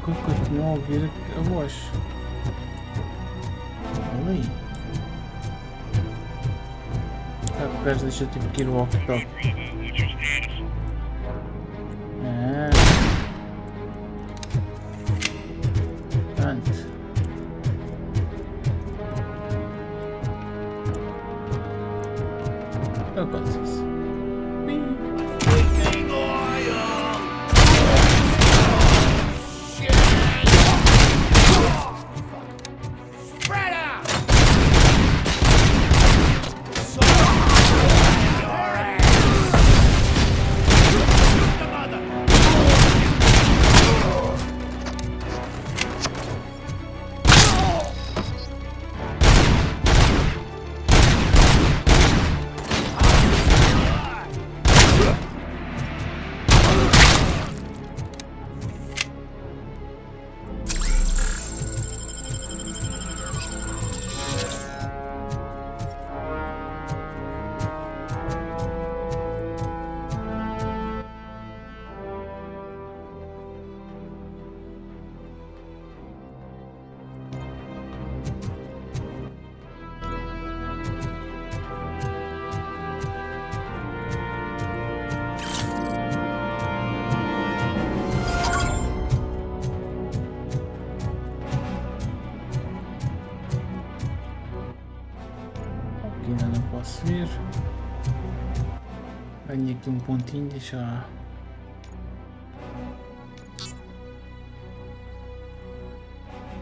Continuo a ouvir a voz. Olha aí. Ah, o gajo deixou tipo que ir o walkie-talkie. Ah. Pronto. Eu posso isso. aqui ainda não posso ver. Ganhei aqui um pontinho, deixa lá.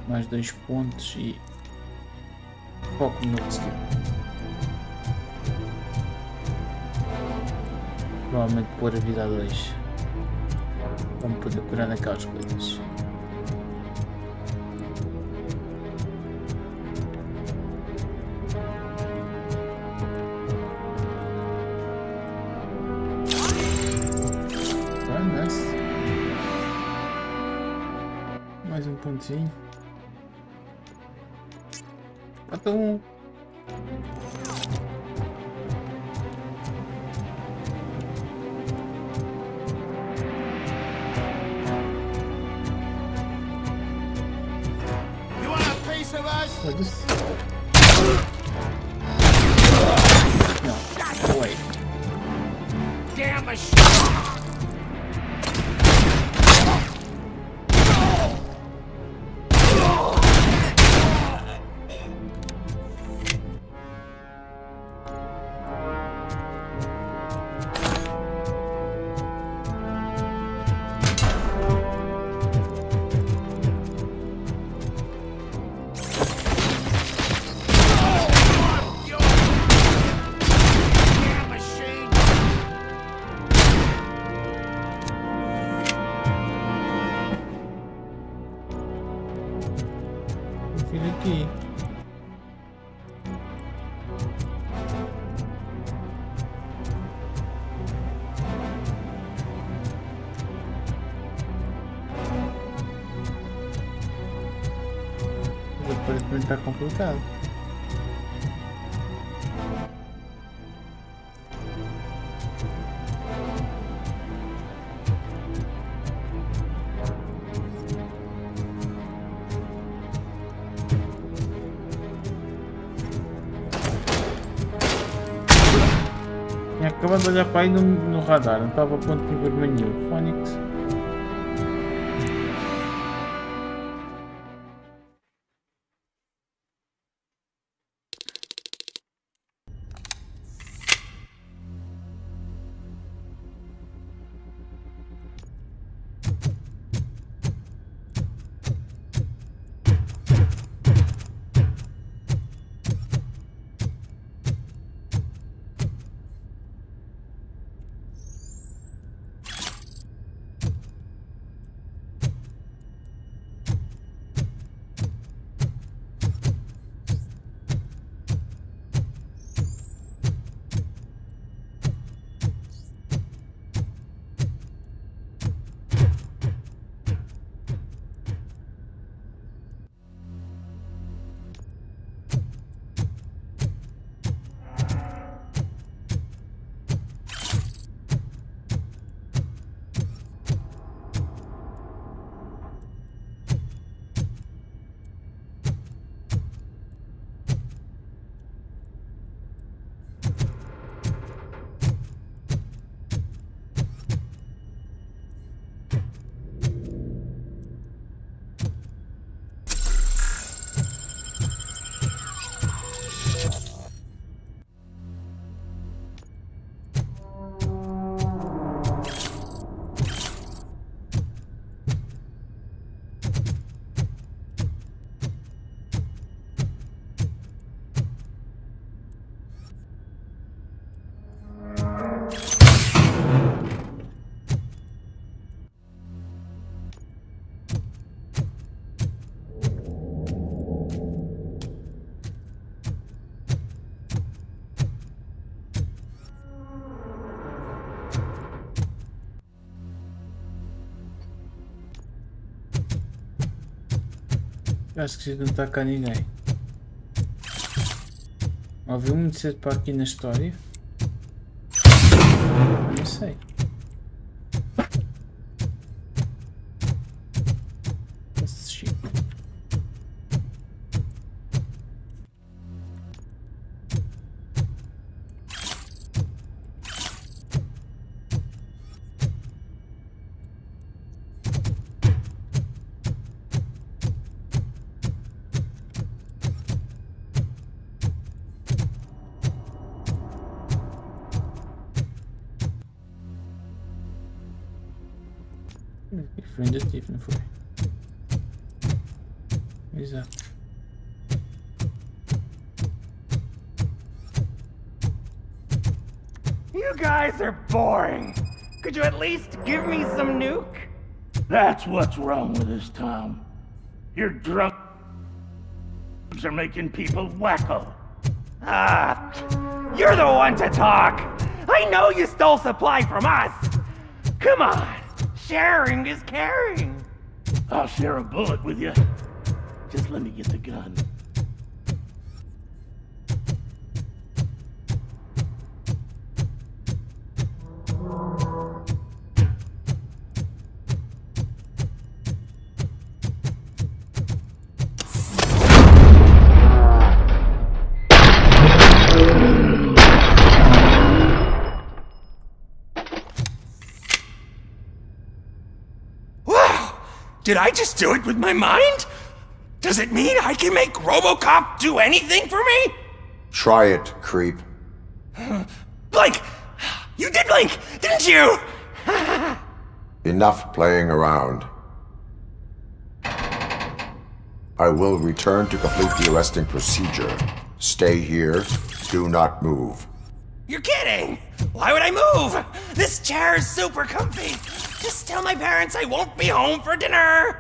Mais 2 pontos e foco no skill. Provavelmente pôr a vida a 2. Vamos poder curar aquelas coisas. Mais um pontinho. Falta um. Foda-se. Não, wait. Damn machine! Aqui. Mas aparentemente está complicado. Acabando de olhar para aí no radar, não estava a ponto de vermelho nenhum. Phonics. Acho que não está cá ninguém. Ouviu muito cedo para aqui na história? Não sei. Vingativo, não foi? Exato. You guys are boring. Could you at least give me some nuke? That's what's wrong with this town. Your drugs are making people wacko. Ah, you're the one to talk. I know you stole supply from us. Come on, sharing is caring. I'll share a bullet with you. Just let me get the gun. Did I just do it with my mind? Does it mean I can make RoboCop do anything for me? Try it, creep. Blink! You did blink, didn't you? Enough playing around. I will return to complete the arresting procedure. Stay here. Do not move. You're kidding! Why would I move? This chair is super comfy. Just tell my parents I won't be home for dinner.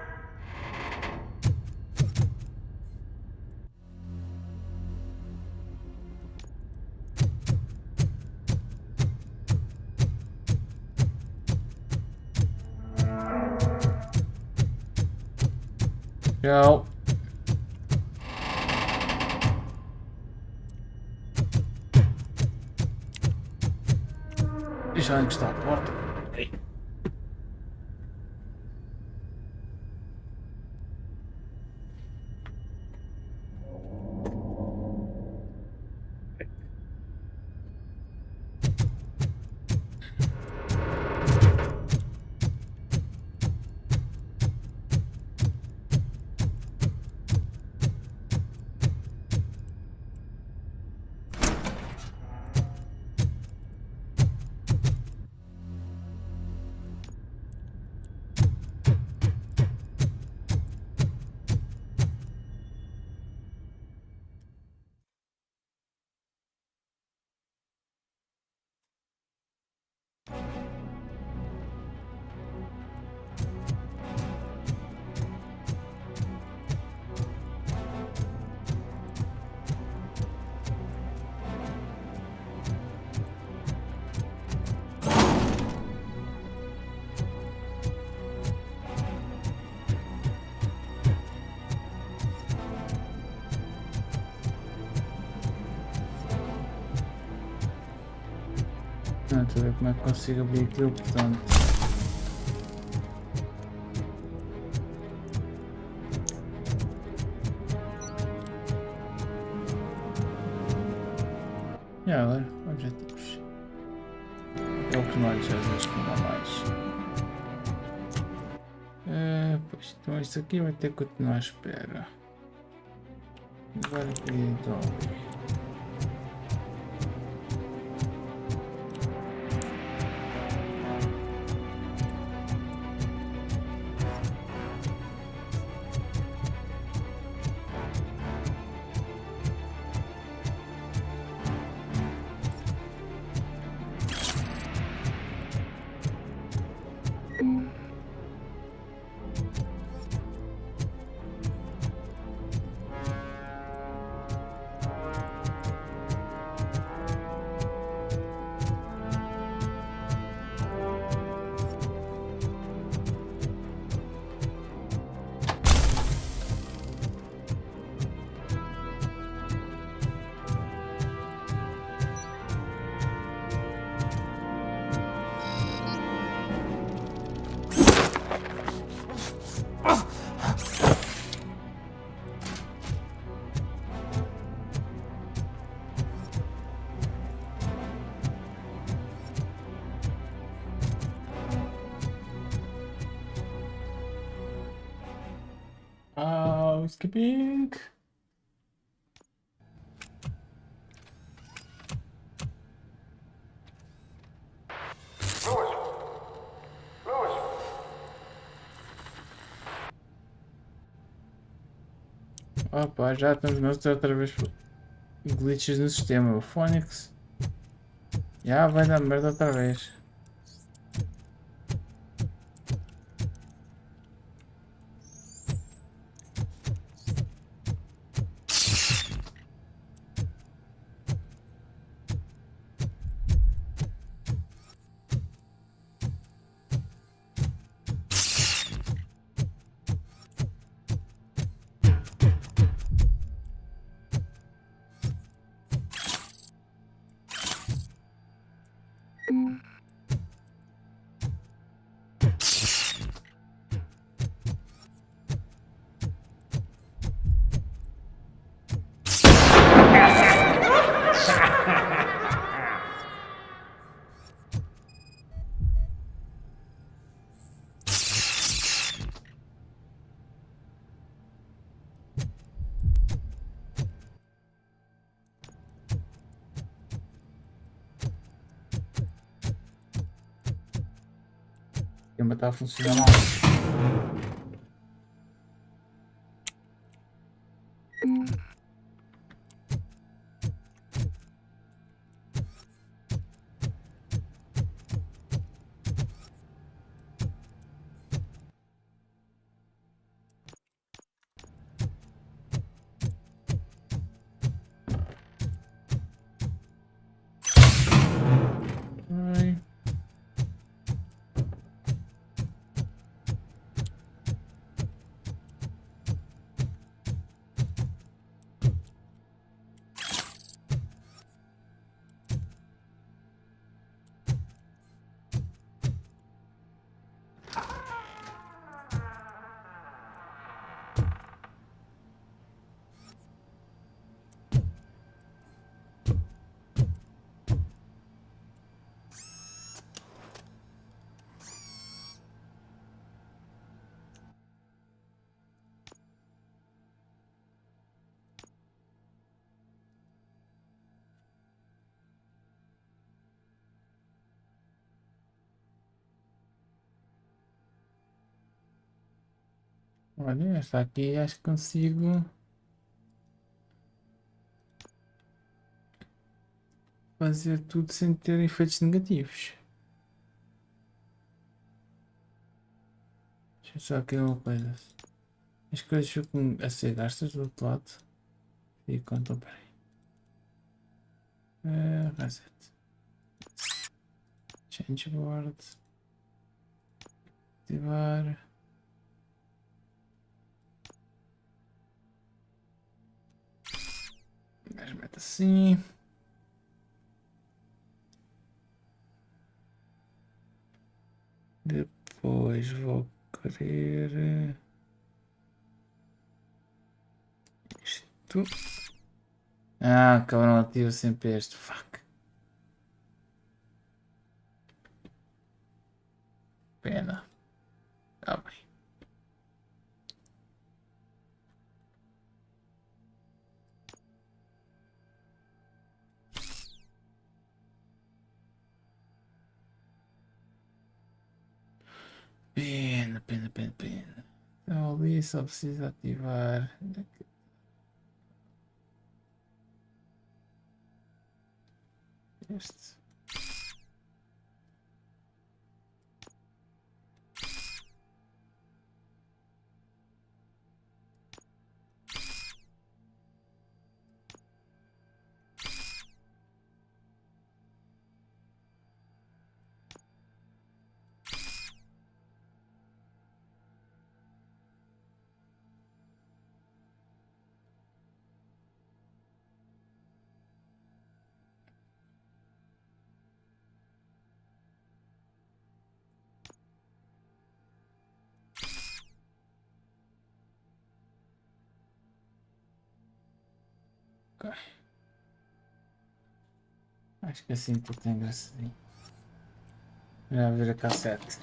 Tchau. Deixa eu encostar a porta. Não, deixa eu ver como é que consigo abrir aquilo, portanto. E agora, objetivos. É o que nós já vezes que não dá mais. Pois, então isto aqui vai ter que continuar à espera. Agora aqui então. Skipping. Opa, já estamos nós outra vez glitches no sistema. O Phoenix. Já vai dar merda outra vez. Ainda está a funcionar mal. Ai. Olha, esta aqui acho que consigo fazer tudo sem ter efeitos negativos. Deixa eu só aqui uma coisa. As coisas ficam a ser gastas do outro lado. E contam, peraí. Reset. Change board. Ativar. Mas mete assim. Depois vou querer isto. Ah, cabrão, ativa sempre este. Fuck. Pena. Tá bem. Pena. Então ali só precisa ativar. Este. Ok. Acho que assim tudo tem engraçadinho. Já ver a cassete.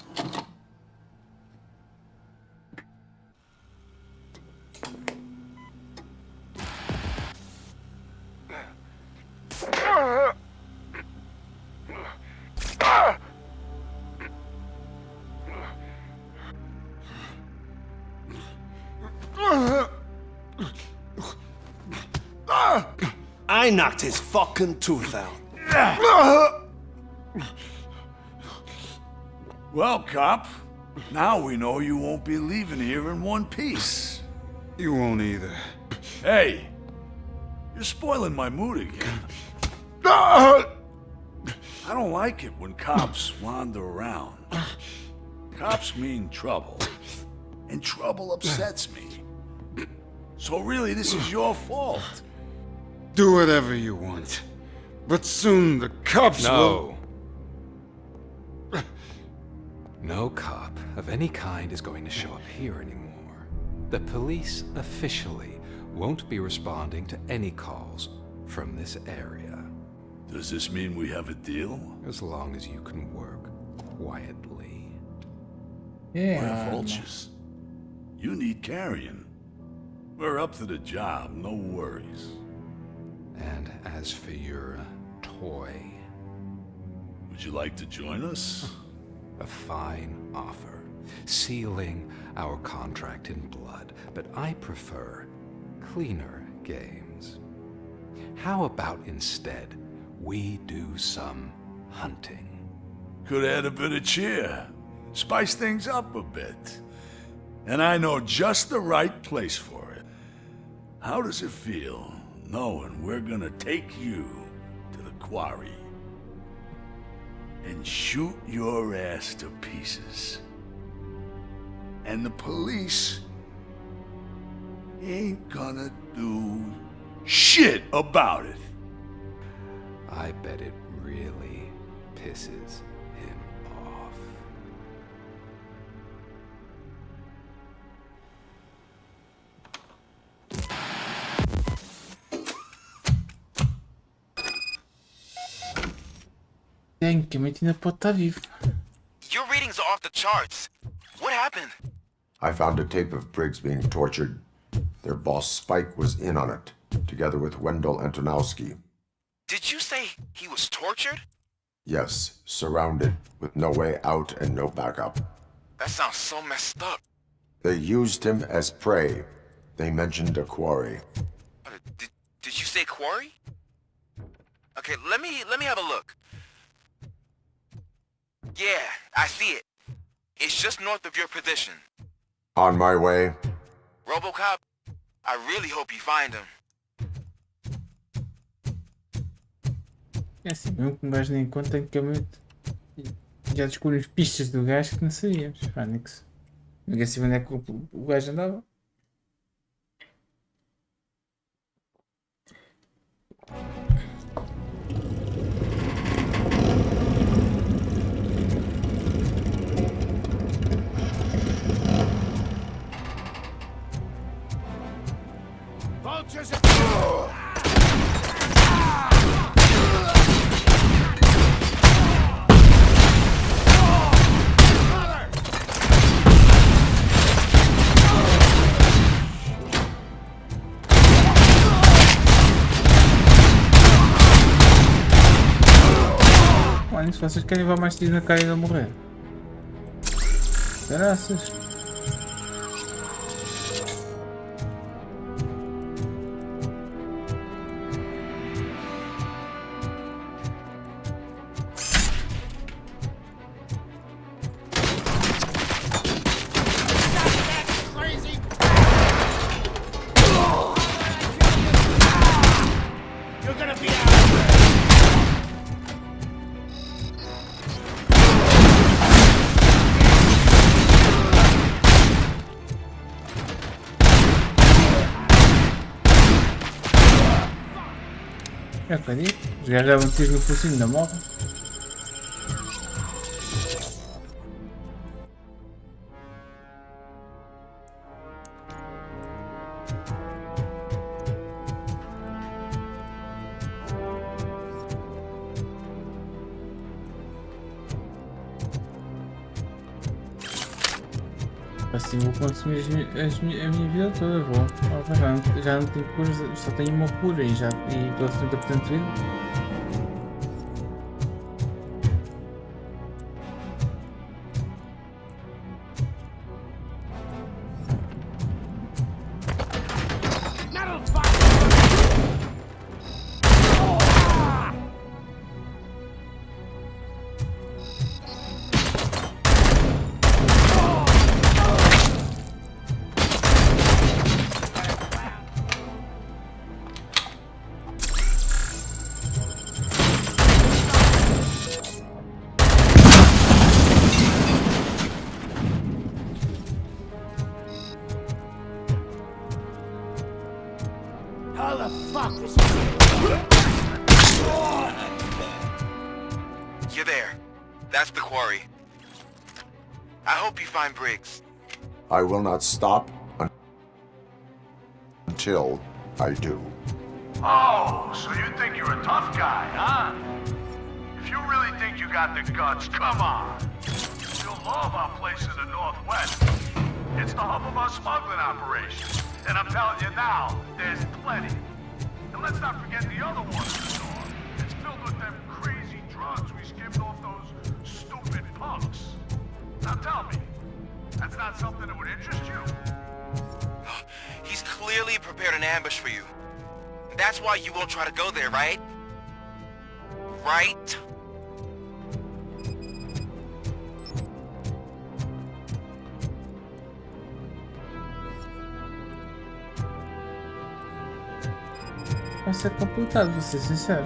I knocked his fucking tooth out. Well, cop, now we know you won't be leaving here in one piece. You won't either. Hey, you're spoiling my mood again. I don't like it when cops wander around. Cops mean trouble, and trouble upsets me. So really, this is your fault. Do whatever you want. But soon the cops will... No cop of any kind is going to show up here anymore. The police officially won't be responding to any calls from this area. Does this mean we have a deal? As long as you can work quietly. We're vultures. You need carrion. We're up to the job, no worries. And as for your toy... Would you like to join us? A fine offer, sealing our contract in blood, but I prefer cleaner games. How about instead we do some hunting? Could add a bit of cheer, spice things up a bit. And I know just the right place for it. How does it feel knowing we're gonna take you to the quarry and shoot your ass to pieces? And the police ain't gonna do shit about it. I bet it really pisses him off. Tecnicamente ainda pode estar vivo. Your readings are off the charts. What happened? I found a tape of Briggs being tortured. Their boss Spike was in on it, together with Wendell Antonowski. Did you say he was tortured? Yes, surrounded, with no way out and no backup. That sounds so messed up. They used him as prey. They mentioned a quarry. Did you say quarry? Okay, let me have a look. Yeah, I see it. It's just north of your position. On my way. RoboCop, I really hope you find him. É assim, mesmo que um gajo nem conta, tecnicamente já descobrimos pistas do gajo que não sabíamos. Fênix. Ninguém sabia onde é que o gajo andava. Vultures Olha, se vocês querem levar mais tiros na cara e não morrer. Graças. You're gonna be out. É acredito. Os gajos já vão tiros no focinho da morre. Assim vou consumir a minha vida toda, vou. Já não tenho cura, só tenho uma cura e estou a 70% de vida. How the fuck is You're there. That's the quarry. I hope you find Briggs. I will not stop until I do. Oh, so you think you're a tough guy, huh? If you really think you got the guts, come on. You'll love our place in the Northwest. It's the hub of our smuggling operation. And I'm telling you now, there's plenty. And let's not forget the other one in the north. It's filled with them crazy drugs we skimmed off those stupid punks. Now tell me, that's not something that would interest you? He's clearly prepared an ambush for you. That's why you won't try to go there, right? Right? Vai ser complicado, vou ser sincero.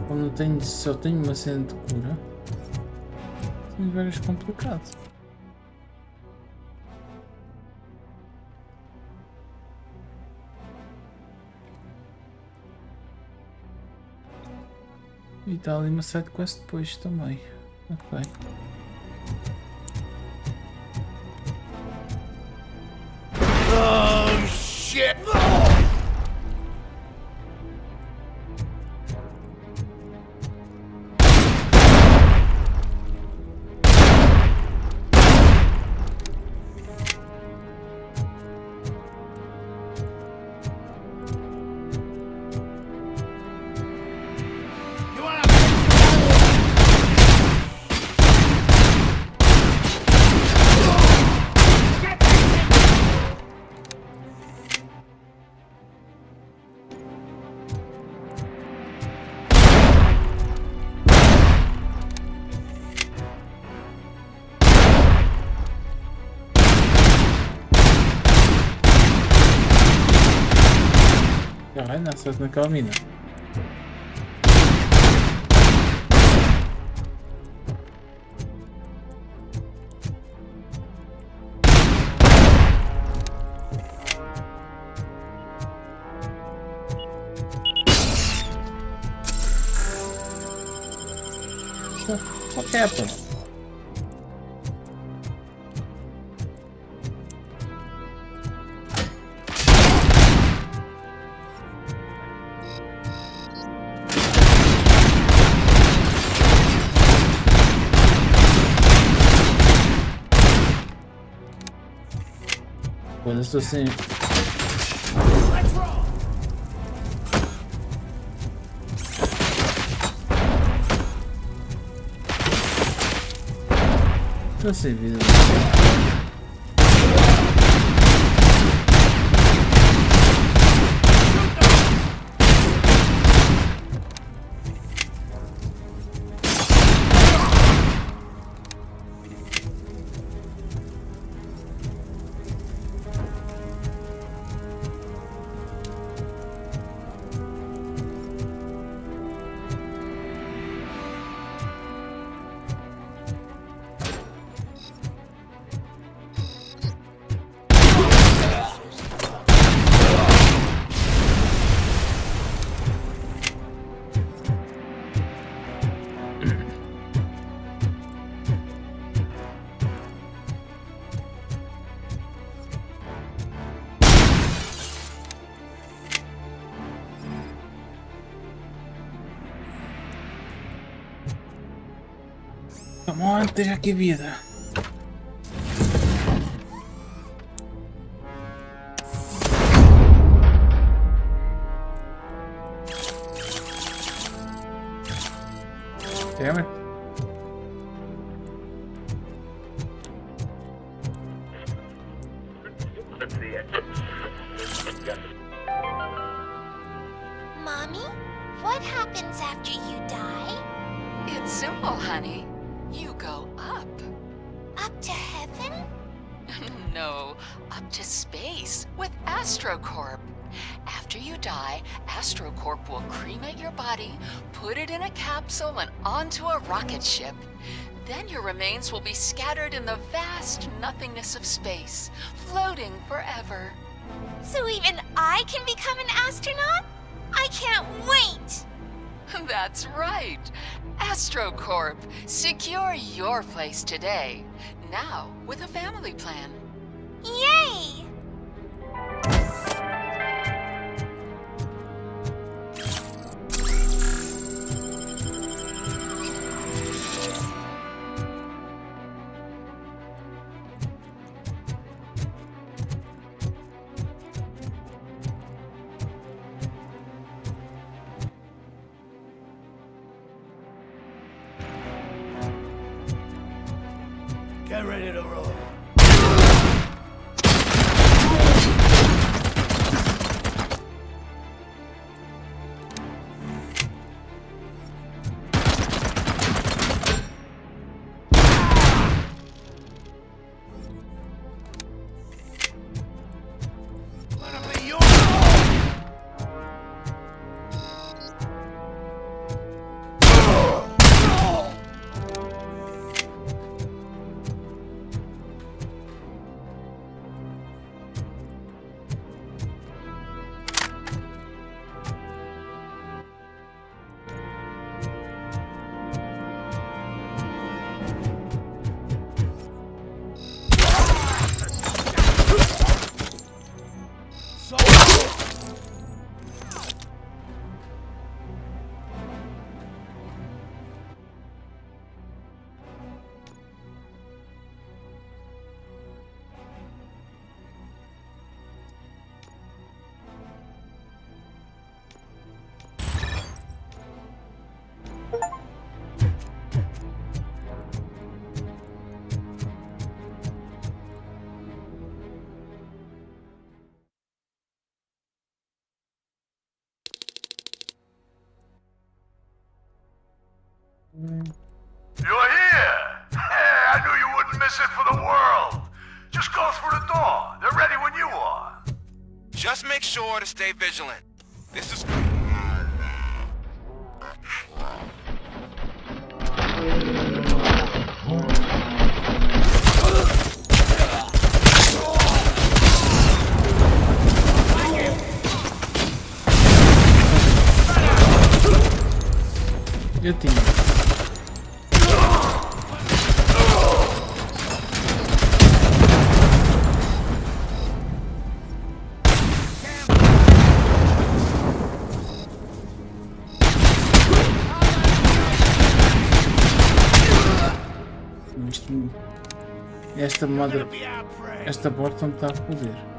Como só tenho uma cena de cura, tenho vários complicados. E está ali uma side quest depois também. Ok. Oh, shit! Caralho, nasceu naquela mina. What happened? Quando estou sem... Estou sem vida. Come on, deixa aqui vida. Damn it. Mommy, what happens after you die? It's simple, honey. You go up. Up to heaven? No, up to space with AstroCorp. After you die, AstroCorp will cremate your body, put it in a capsule and onto a rocket ship. Then your remains will be scattered in the vast nothingness of space, floating forever. So even I can become an astronaut? I can't wait! That's right. AstroCorp, secure your place today. Now with a family plan. Yay! Get ready to roll. You're here! Hey, I knew you wouldn't miss it for the world! Just go through the door. They're ready when you are. Just make sure to stay vigilant. This is... Eu tinha. Esta porta não está a foder.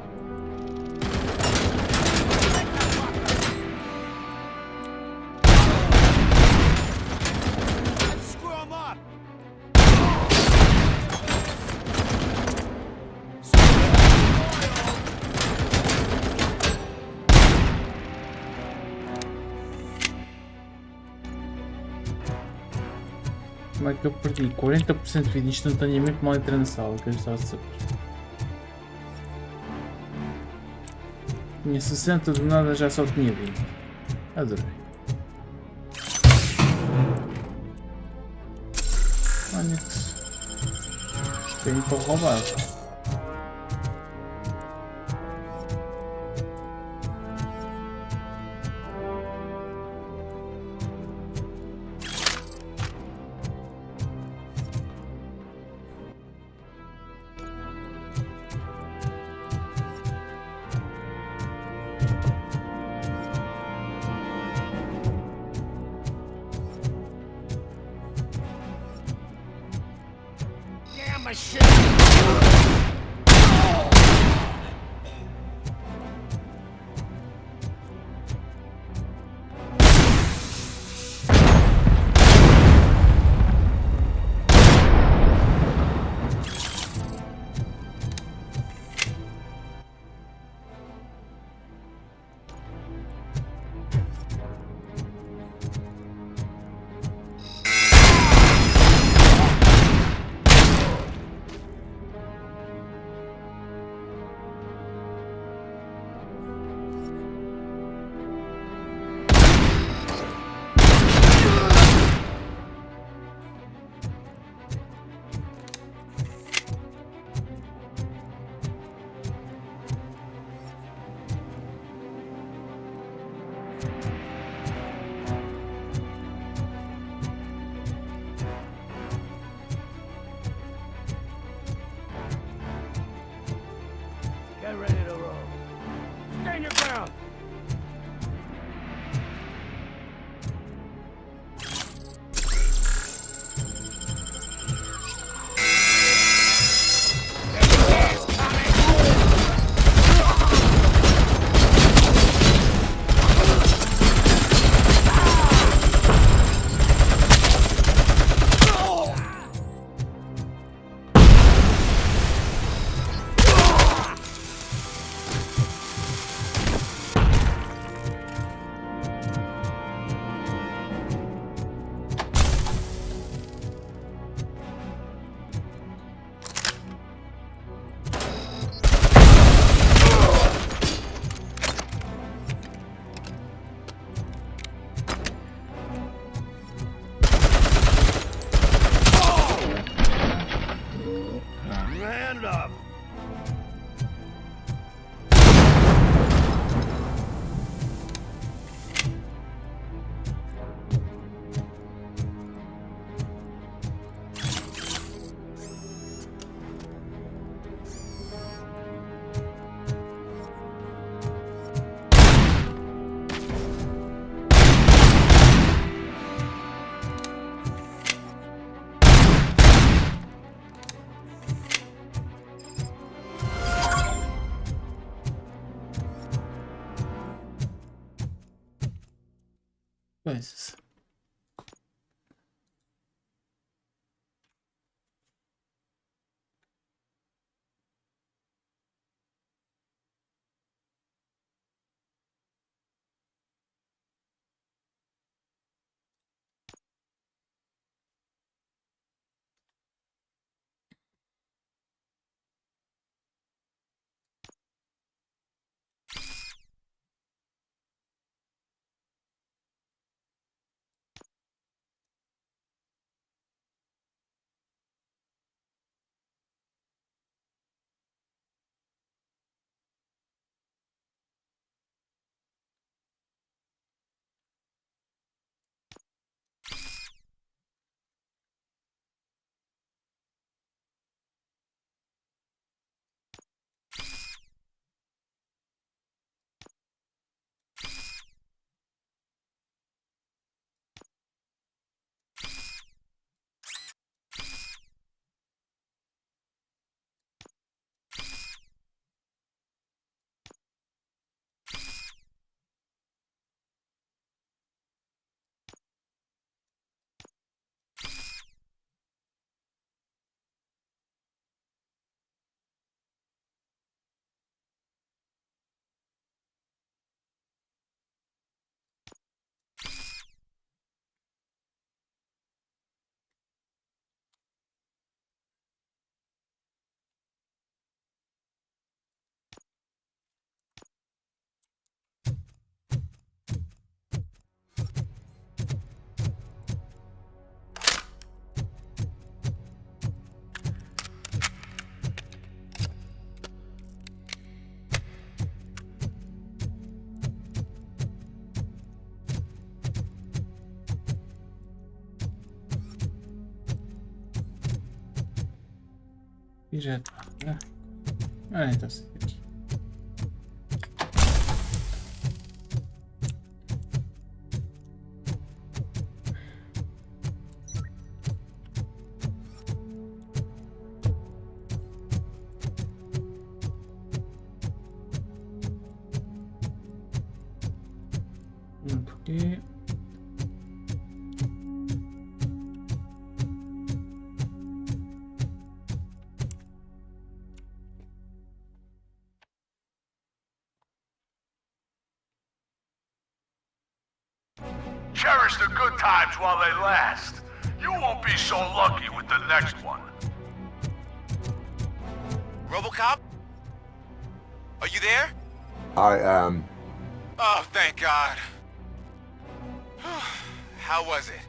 Como é que eu perdi 40% de vida instantaneamente mal entrei na sala? Que eu estava a saber. Tinha 60 de nada, já só tinha 20. Adorei. Onyx. Tenho para roubar. Coisas. E já tá, né? Ah, então sim. Porque Cherish the good times while they last. You won't be so lucky with the next one. RoboCop? Are you there? I am. Oh, thank God. How was it?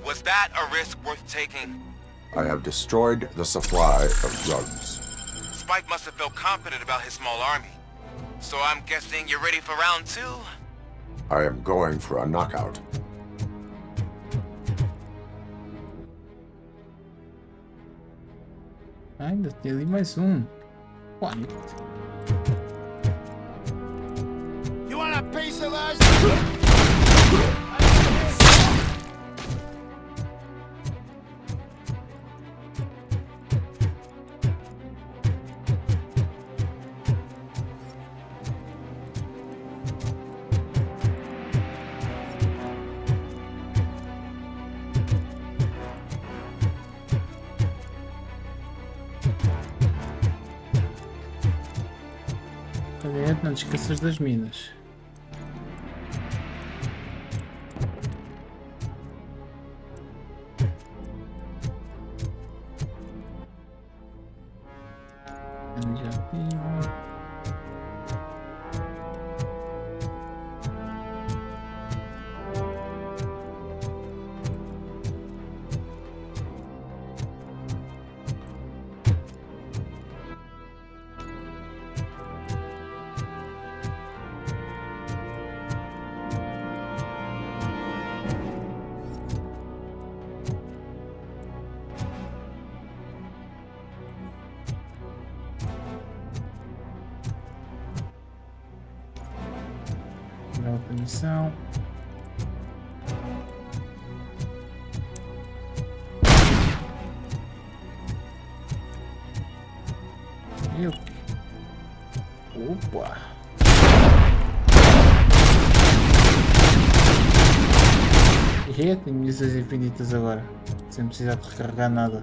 Was that a risk worth taking? I have destroyed the supply of drugs. Spike must have felt confident about his small army. So I'm guessing you're ready for round 2? I am going for a knockout. ainda tem ali mais um. You want a piece of us? Não te esqueças das minas. Já tenho. Outra missão. Eu. Opa. Aí tenho missões infinitas agora, sem precisar de recarregar nada.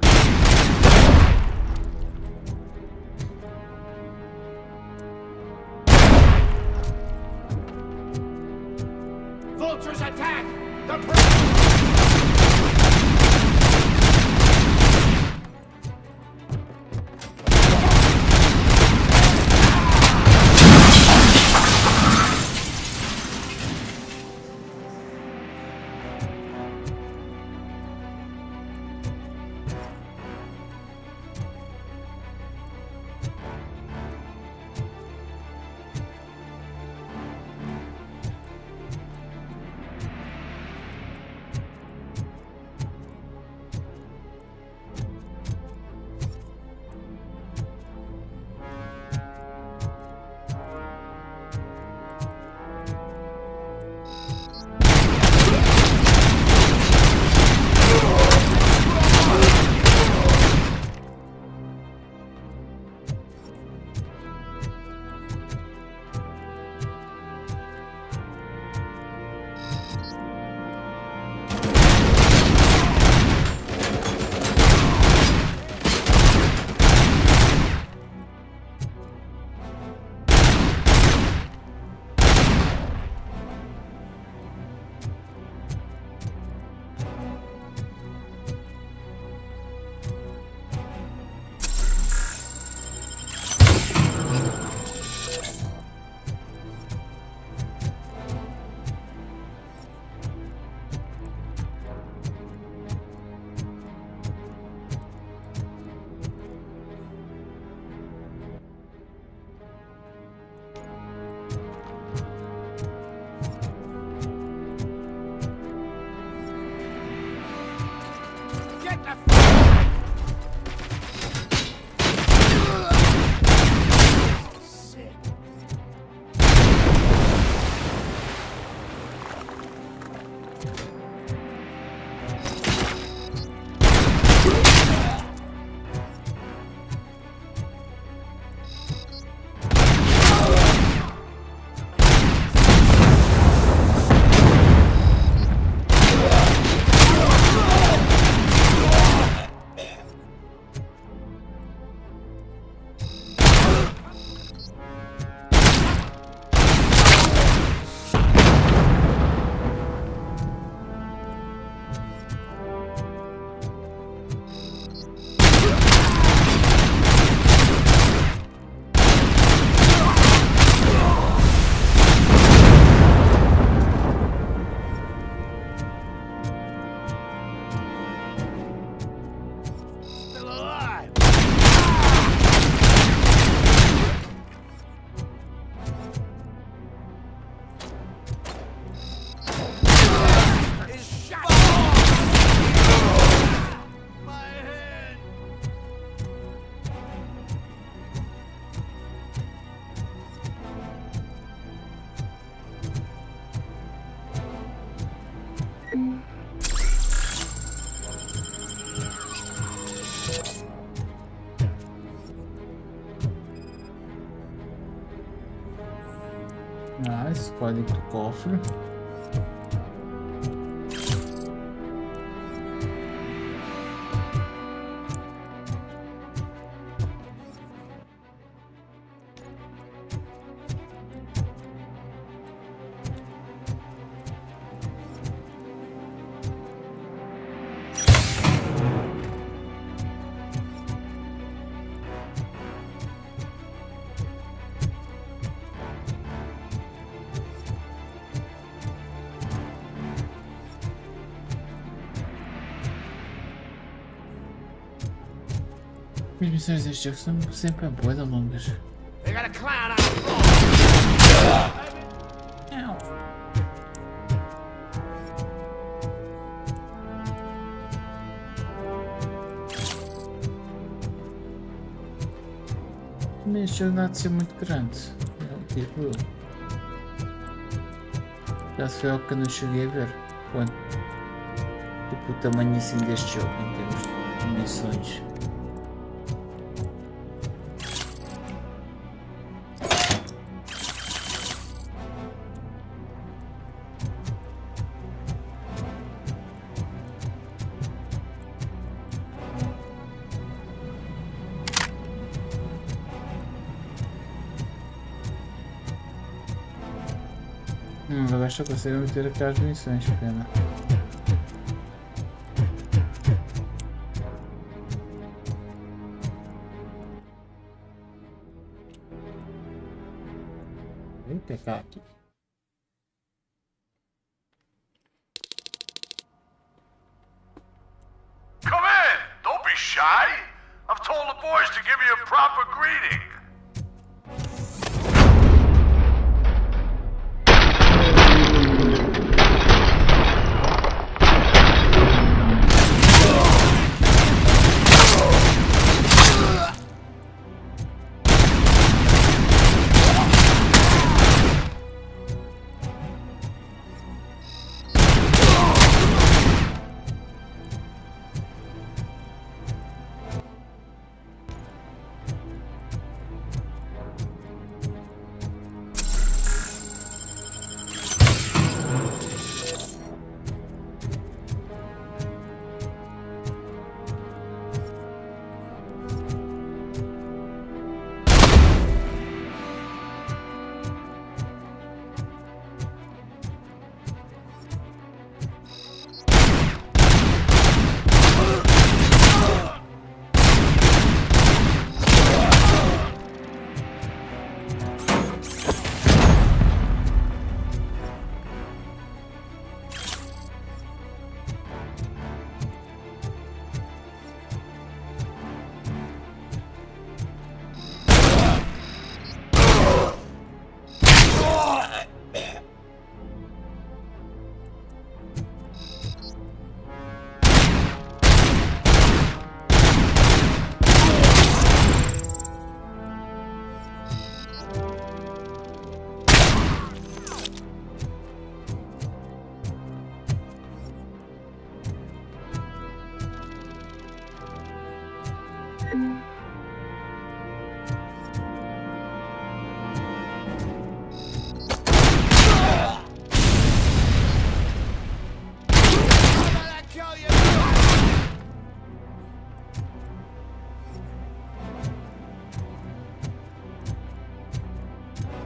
Vultures attack! Nice, código do cofre. As missões deste jogo são sempre boas e longas. They got a clown on the floor. Neste jogo não há de ser muito grande. Tipo eu. Já foi algo que eu não cheguei a ver. Quanto? Tipo o tamanho assim deste jogo em termos de missões. Agora só consigo meter aquelas missões, pena. Eita, cara. Come in! Don't be shy! I've told the boys to give you a proper greeting.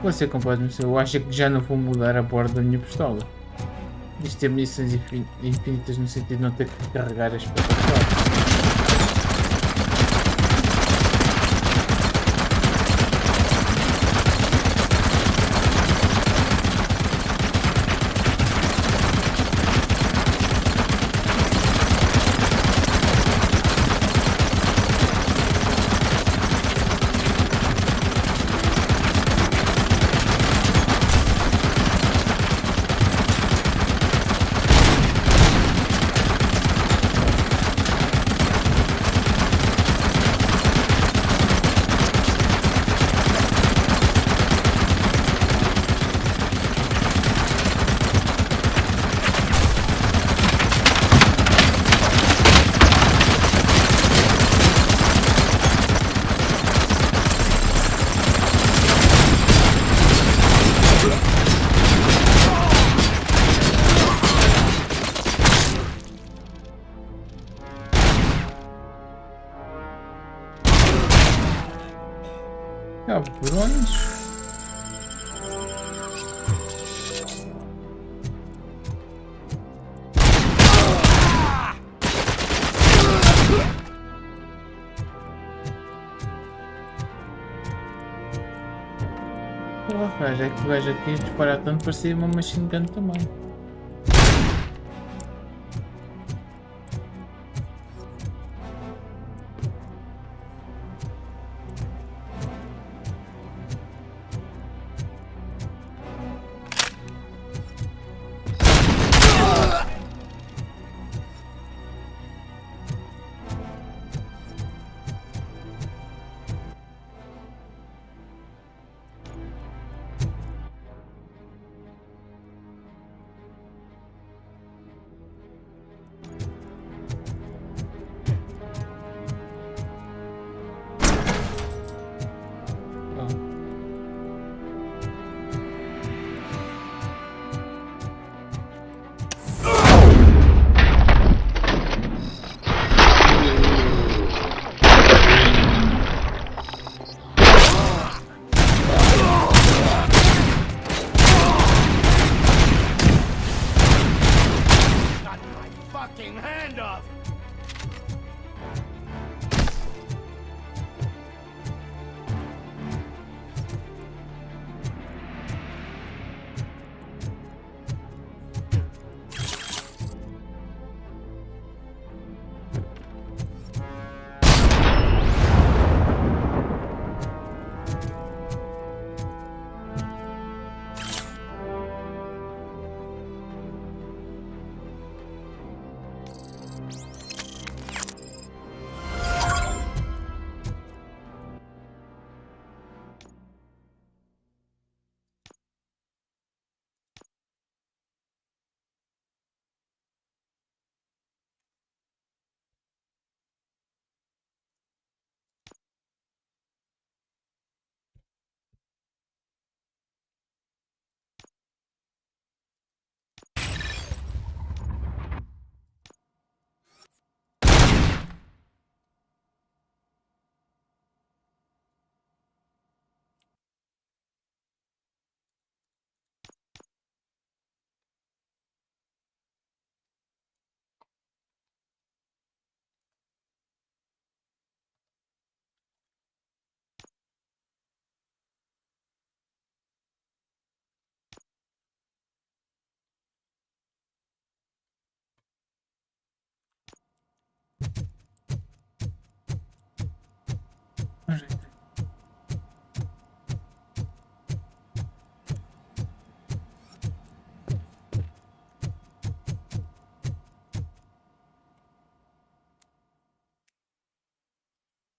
Você completamente. Eu acho que já não vou mudar a borda da minha pistola. Isto ter munições infinitas no sentido de não ter que carregar as pistolas. Cabrões. Porra, já que o gajo aqui disparar tanto parecia uma machine gun também.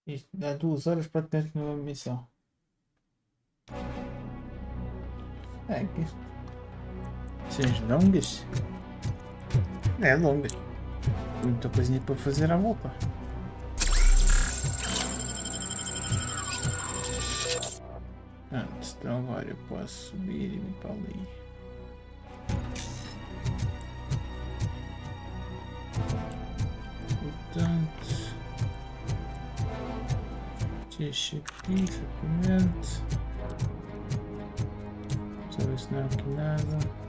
Isto dá 2 horas para ter uma missão. É que missões longas. É longa. Muita coisinha para fazer à volta. Antes, então agora eu posso subir e ir para ali. Portanto, deixa aqui, exatamente. Só ver se não há aqui nada.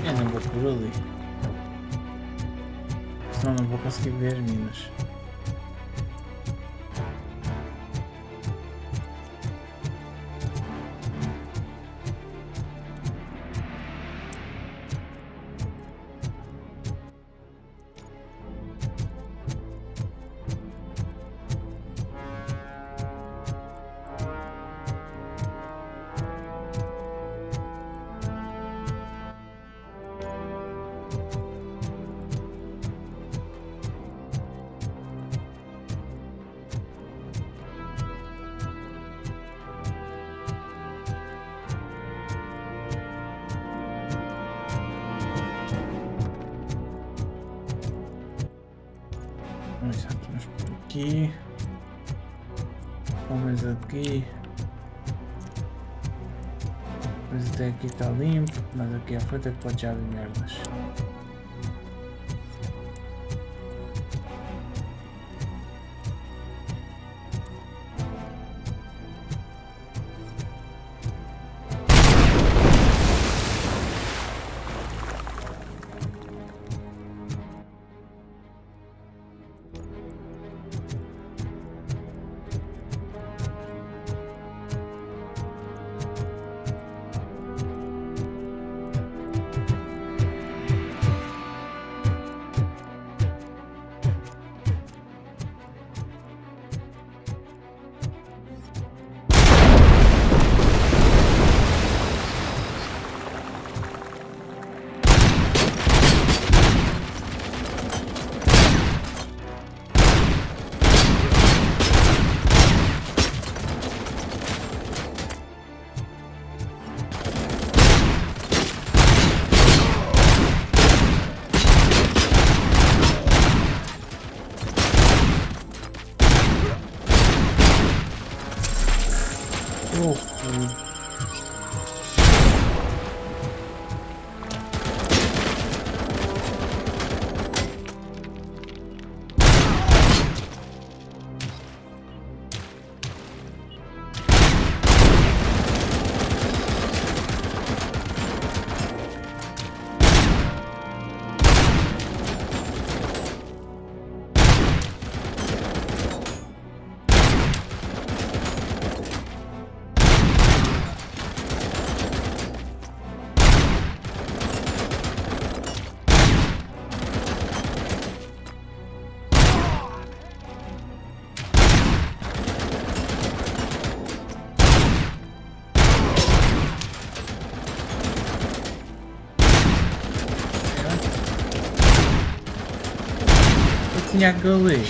Eu não vou por ali. Senão não vou conseguir ver as minas. Vamos por aqui. Vamos aqui. Mas até aqui está limpo, mas aqui à frente é que pode já haver merdas. Tinha aquele.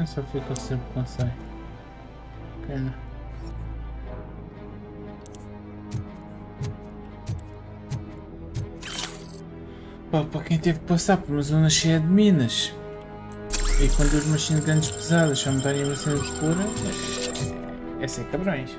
Eu só fico sempre com sai. Pena. Pá, para quem teve que passar por uma zona cheia de minas e com duas machine guns pesadas só me darem uma cena de cura, é ser cabrões.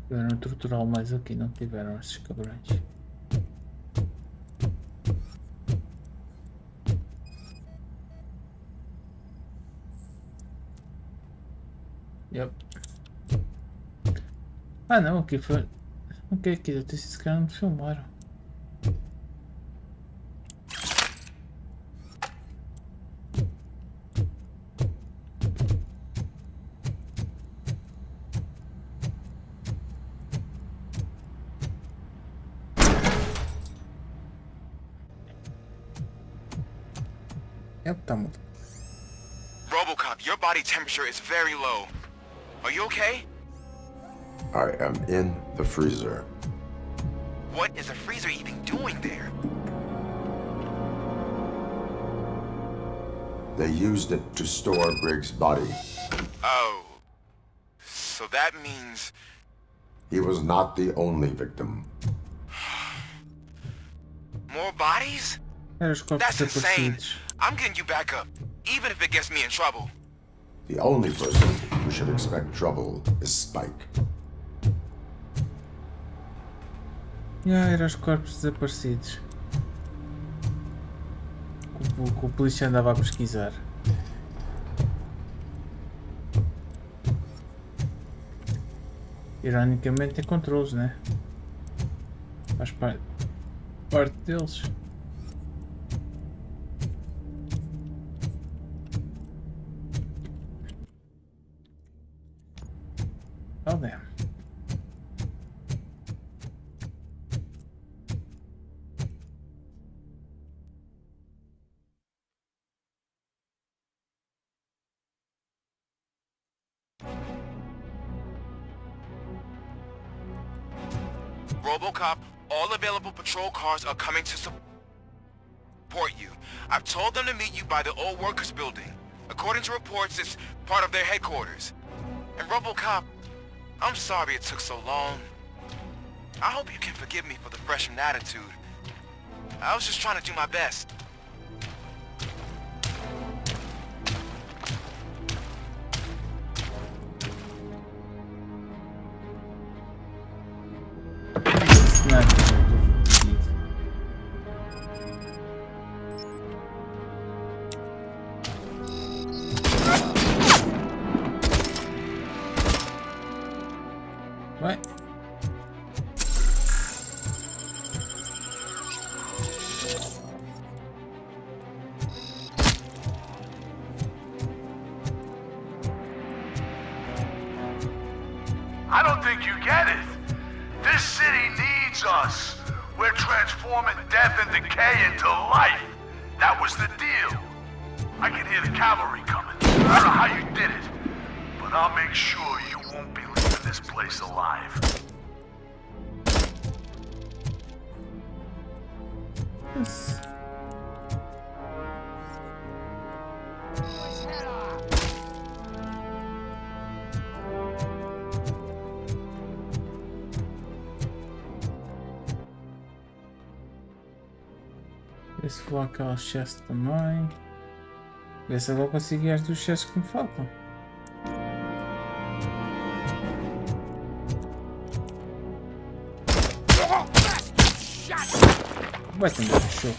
Tiveram torturar mais aqui, não tiveram esses cabrões. Yep. Ah não, aqui foi. Ok, aqui deve ter sido se calhar não filmaram. Yep, tá mudo. RoboCop, your body temperature is very low. Are you okay? I am in the freezer. What is the freezer even doing there? They used it to store Briggs' body. Oh. So that means... He was not the only victim. More bodies? That's insane. I'm getting you back up, even if it gets me in trouble. The only person who should expect trouble is Spike. Eram os corpos desaparecidos. Que o polícia andava a pesquisar. Ironicamente encontrou-os, né? Faz parte deles. Oh damn. RoboCop, all available patrol cars are coming to support you. I've told them to meet you by the old workers building. According to reports, it's part of their headquarters. And RoboCop, I'm sorry it took so long. I hope you can forgive me for the freshman attitude. I was just trying to do my best. What? I don't think you get it. This city needs us. We're transforming death and decay into life. That was the deal. I can hear the cavalry coming. I don't know how you did it, but I'll make sure you won't be leaving this place alive. Yes. Esse foi aquela chest também. Vê se eu vou conseguir as duas chests que me faltam. Vai ter um show.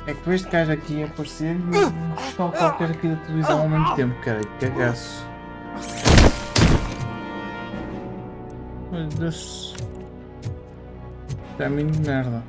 É que este gajo aqui ia aparecer e está qualquer aqui da televisão ao mesmo tempo, cara. Cagaço. Meu Deus. Caminho de merda.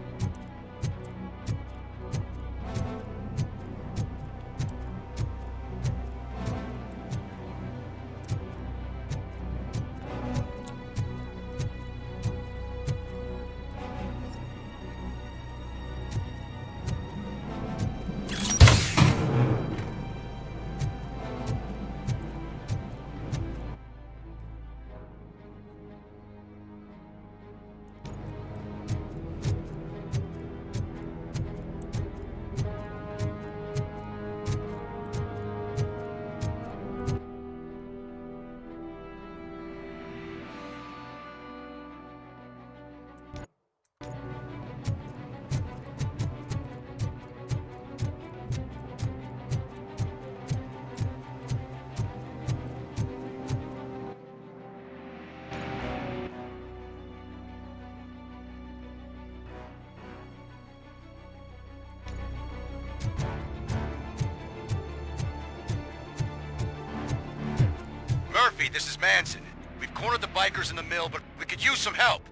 Murphy, this is Manson. We've cornered the bikers in the mill, but we could use some help.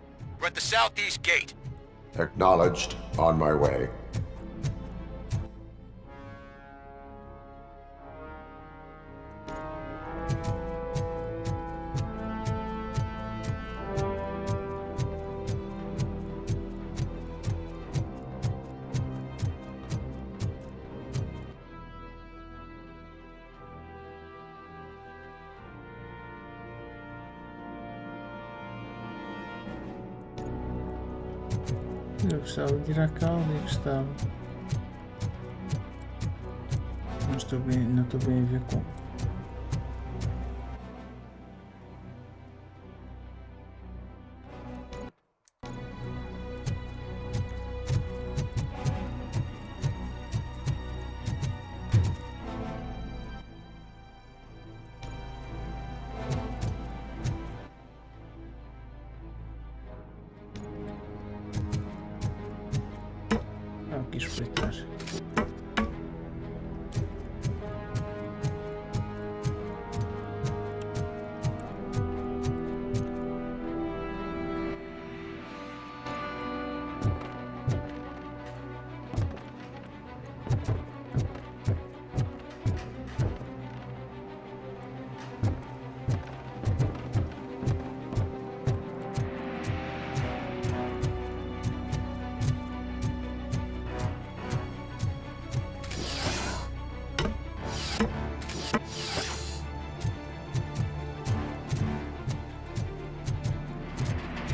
We're at the southeast gate. Acknowledged. On my way. Eu gostava de ir à calda e gostava. Não estou bem a ver como. Quis espreitar.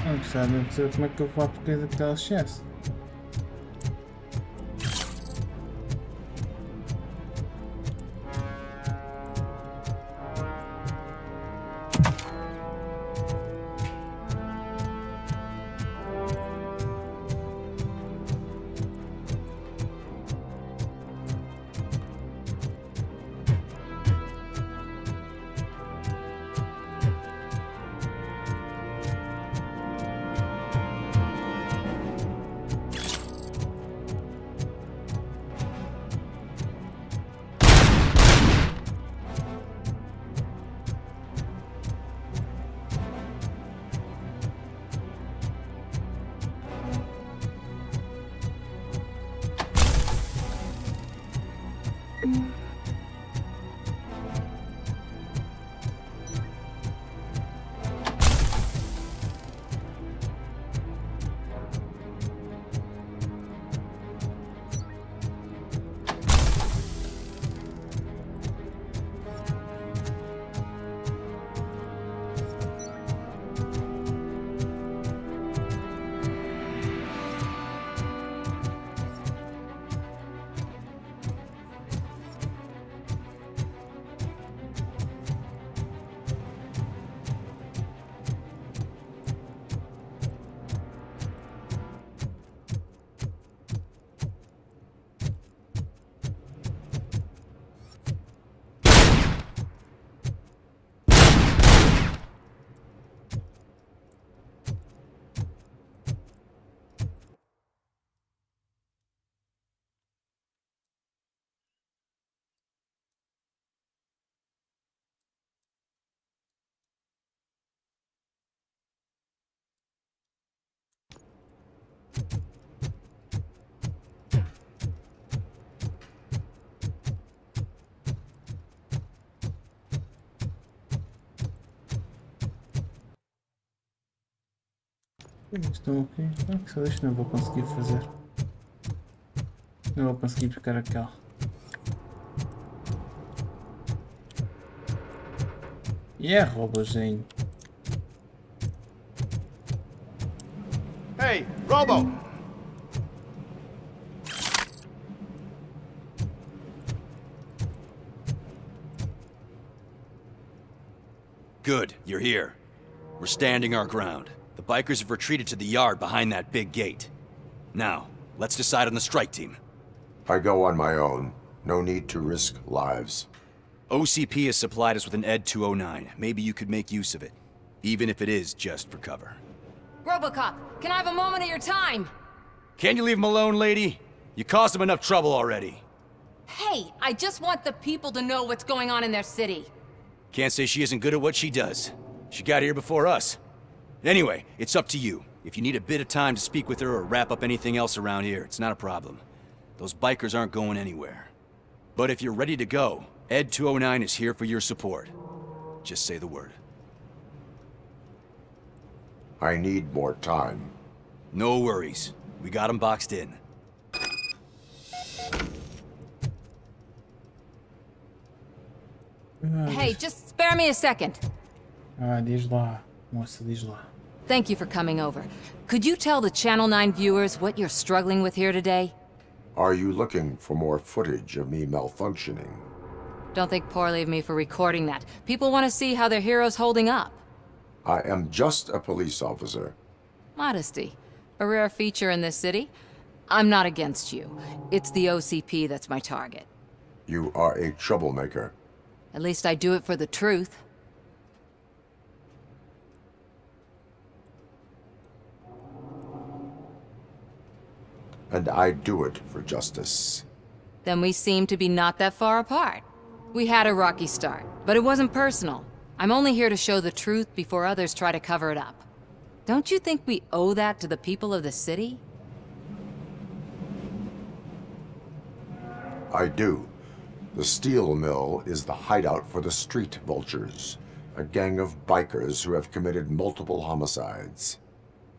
Não gostava de dizer como é que eu vou à porcaria daquela chance. Estão aqui. Ah, que só isto não vou conseguir fazer. Não vou conseguir buscar aquela. E é robozinho. Hey, Robo! Good, you're here. We're standing our ground. The bikers have retreated to the yard behind that big gate. Now, let's decide on the strike team. I go on my own. No need to risk lives. OCP has supplied us with an ED 209. Maybe you could make use of it. Even if it is just for cover. RoboCop, can I have a moment of your time? Can you leave him alone, lady? You caused him enough trouble already. Hey, I just want the people to know what's going on in their city. Can't say she isn't good at what she does. She got here before us. Anyway, it's up to you. If you need a bit of time to speak with her or wrap up anything else around here, it's not a problem. Those bikers aren't going anywhere. But if you're ready to go, ED 209 is here for your support. Just say the word. I need more time. No worries. We got him boxed in. Hey, just spare me a second. Diz lá. Moça, diz lá. Thank you for coming over. Could you tell the Channel 9 viewers what you're struggling with here today? Are you looking for more footage of me malfunctioning? Don't think poorly of me for recording that. People want to see how their hero's holding up. I am just a police officer. Modesty. A rare feature in this city. I'm not against you. It's the OCP that's my target. You are a troublemaker. At least I do it for the truth. And I do it for justice. Then we seem to be not that far apart. We had a rocky start, but it wasn't personal. I'm only here to show the truth before others try to cover it up. Don't you think we owe that to the people of the city? I do. The steel mill is the hideout for the street vultures, a gang of bikers who have committed multiple homicides.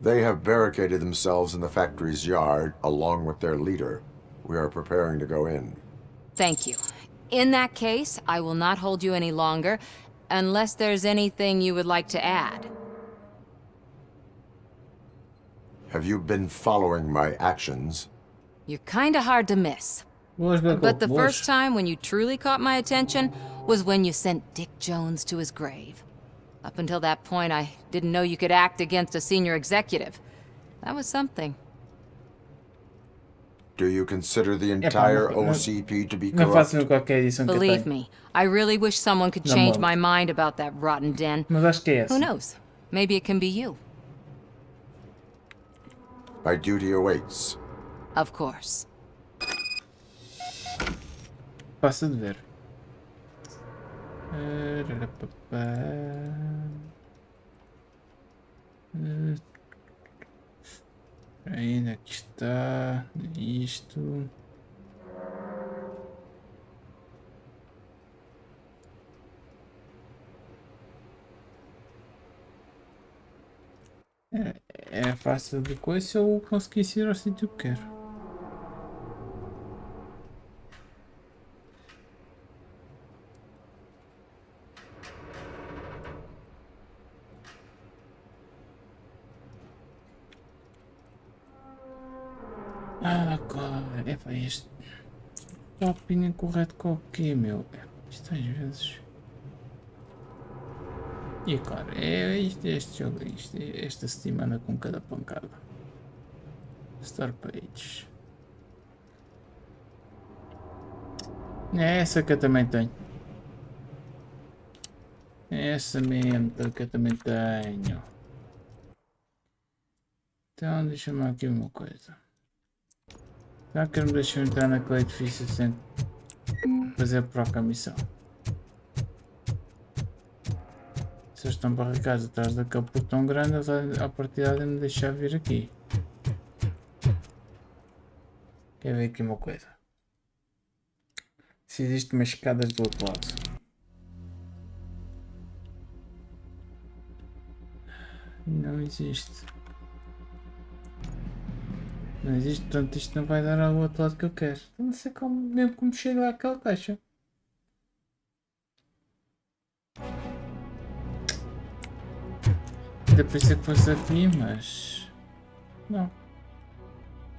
They have barricaded themselves in the factory's yard, along with their leader. We are preparing to go in. Thank you. In that case, I will not hold you any longer, unless there's anything you would like to add. Have you been following my actions? You're kinda hard to miss. But the first time when you truly caught my attention was when you sent Dick Jones to his grave. Up until that point, I didn't know you could act against a senior executive. That was something. Do you consider the entire OCP to be corrupt? Believe me, I really wish someone could change my mind about that rotten den. Who knows? Maybe it can be you. My duty awaits. Of course. Passa de ver. Ainda aqui está. Isto. É fácil de coisa se eu conseguisse ir ao sítio que quero. Agora, é para este. A opinião correta com o quê, meu? Isto às vezes. E claro, este jogo, esta Steam anda com cada pancada. Star Pages. É essa que eu também tenho. É essa mesmo que eu também tenho. Então deixa-me aqui uma coisa. Será que me deixam entrar naquele edifício sem fazer a própria missão? Se eles estão barricados atrás daquele portão grande, eles à partida de me deixar vir aqui. Quer ver aqui uma coisa? Se existe umas escadas do outro lado. Não existe. Mas isto, portanto, isto não vai dar ao outro lado que eu quero. Então, não sei como, mesmo como chega àquela caixa. Ainda pensei que fosse aqui, mas... Não.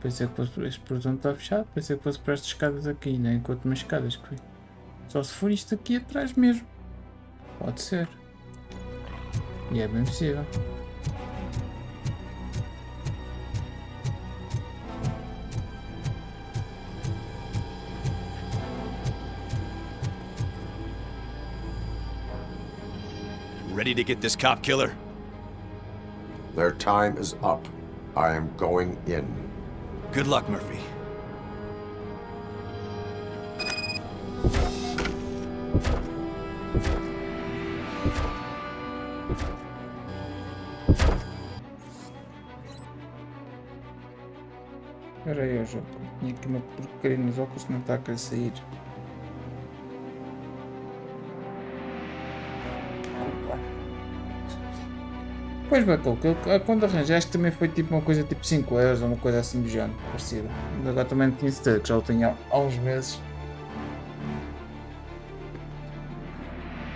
Pensei que fosse... Este portão está fechado. Pensei que fosse para estas escadas aqui, né? Enquanto umas escadas que fui. Só se for isto aqui atrás mesmo. Pode ser. E é bem possível. Ready to get this cop killer? Their time is up. I am going in. Good luck, Murphy. Espera aí, eu já tinha aqui uma porcaria nos óculos que não está a querer sair. Pois Bacou, quando arranjaste também foi tipo uma coisa tipo 5 euros ou uma coisa assim do género, parecida. Mas agora também não tinha certeza, que já o tenho há uns meses.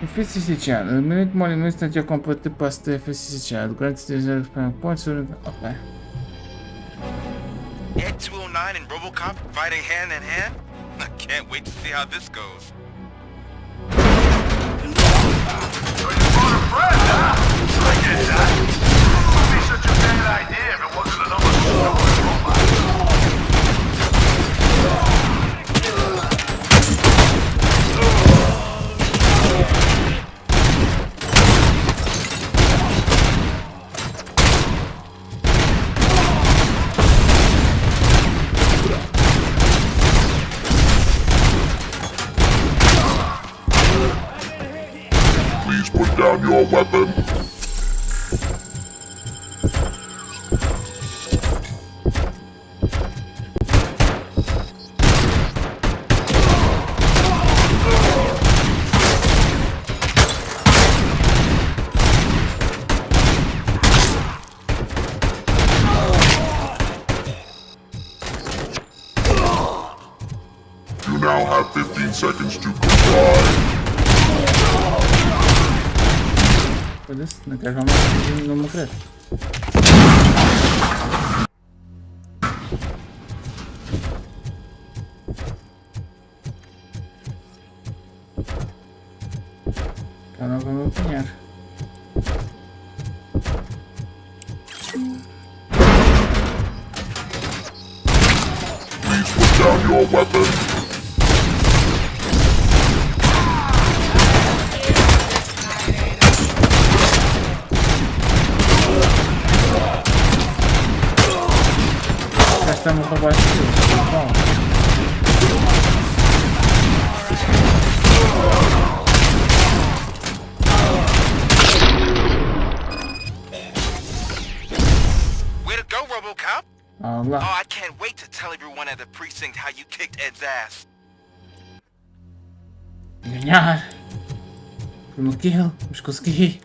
Efficiency channel. The minute more than instant you complete the past the efficiency channel. Grant the points. Okay. Ed 209 and RoboCop fighting hand in hand? I can't wait to see how this goes. I get that. It would be such a bad idea if it wasn't another stupid robot. Please put down your weapon. You now have 15 seconds to comply. Foda-se, não quero mais não morrer. Já não vou me apanhar. Please put down your weapon. Estamos a roubar aquilo. Bom. Way to go, RoboCop! Allah. Oh, I can't wait to tell everyone at the precinct how you kicked Ed's ass. Ganhar. Primeiro kill. Vamos conseguir.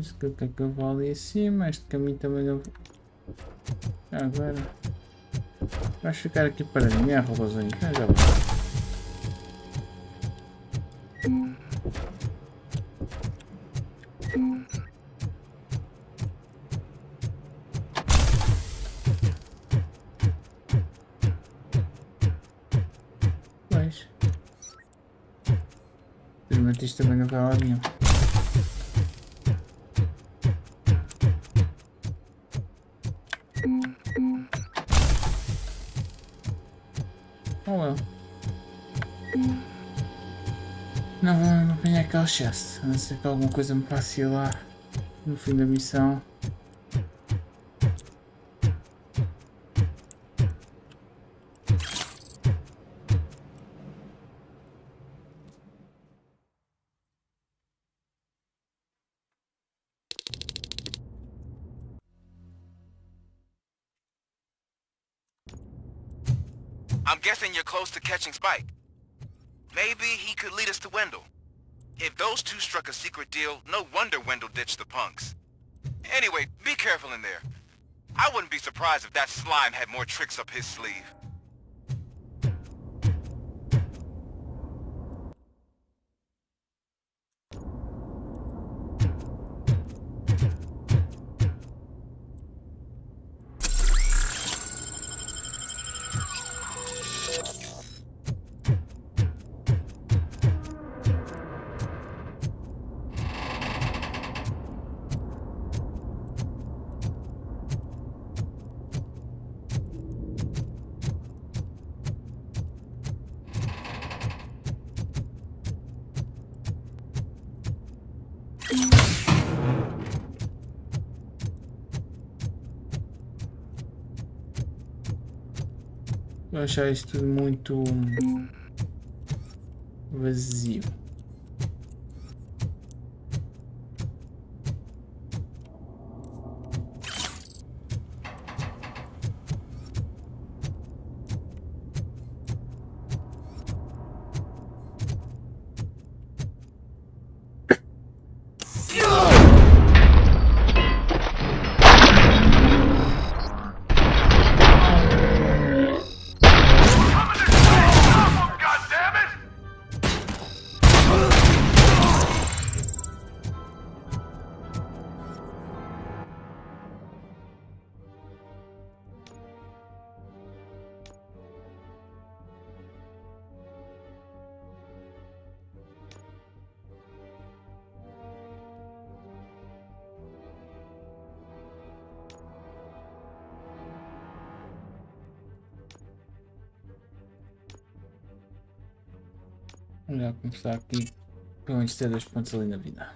Este que é que eu vou ali acima, este caminho também não vou. Agora vais ficar aqui paradinho, robozinho, já vou. Pois. Mas isto também não vai lá nenhum. Oh well. Não apanhar aquele chest, a não ser que alguma coisa me passe lá no fim da missão. I'm guessing you're close to catching Spike. Maybe he could lead us to Wendell. If those two struck a secret deal, no wonder Wendell ditched the punks. Anyway, be careful in there. I wouldn't be surprised if that slime had more tricks up his sleeve. Vou achar isso tudo muito vazio. Vamos começar aqui pelo menos ter 2 pontos ali na vida.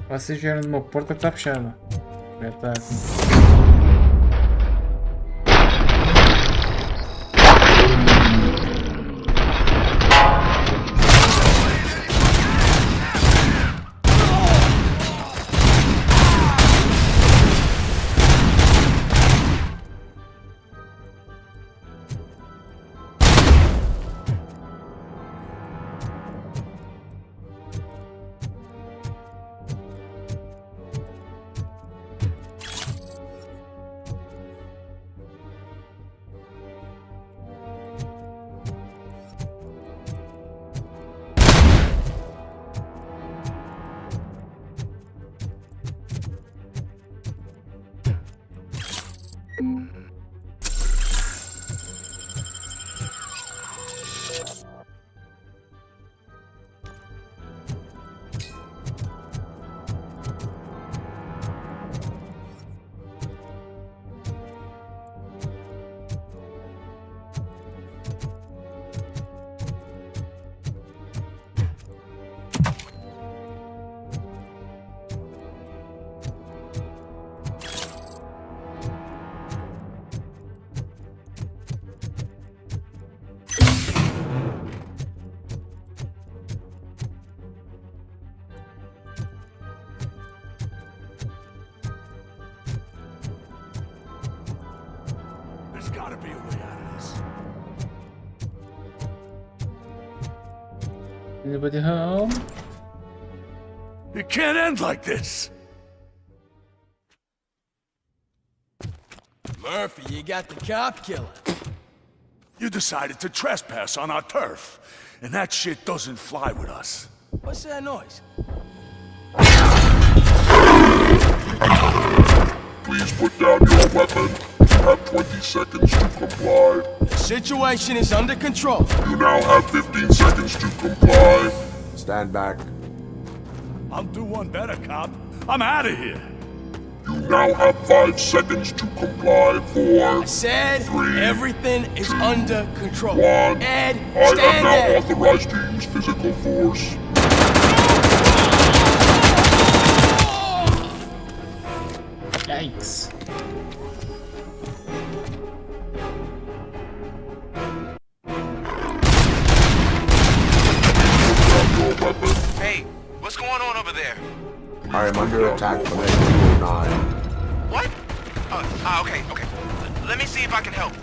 Vocês vieram de uma porta que está fechada. Já está aqui. There's gotta be a way out of this. Anybody home? It can't end like this. Murphy, you got the cop killer. You decided to trespass on our turf, and that shit doesn't fly with us. What's that noise? Please put down your weapon. You have 20 seconds to comply. The situation is under control. You now have 15 seconds to comply. Stand back. I'll do one better, cop. I'm out of here. You now have 5 seconds to comply. 4, I said 3, everything is under control. 1. Ed, I am stand now there. authorized to use physical force. Yikes. I am under attack from Ed 209. What? Okay. Let me see if I can help.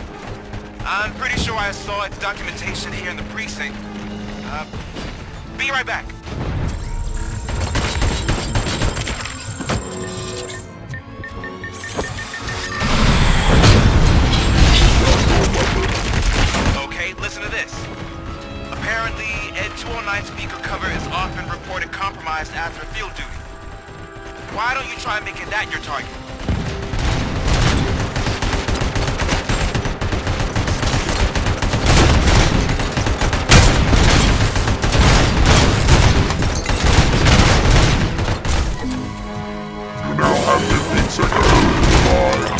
I'm pretty sure I saw its documentation here in the precinct. Be right back. Okay, listen to this. Apparently, Ed 209 speaker cover is often reported compromised after field duty. Why don't you try making that your target? You now have 15 seconds to comply.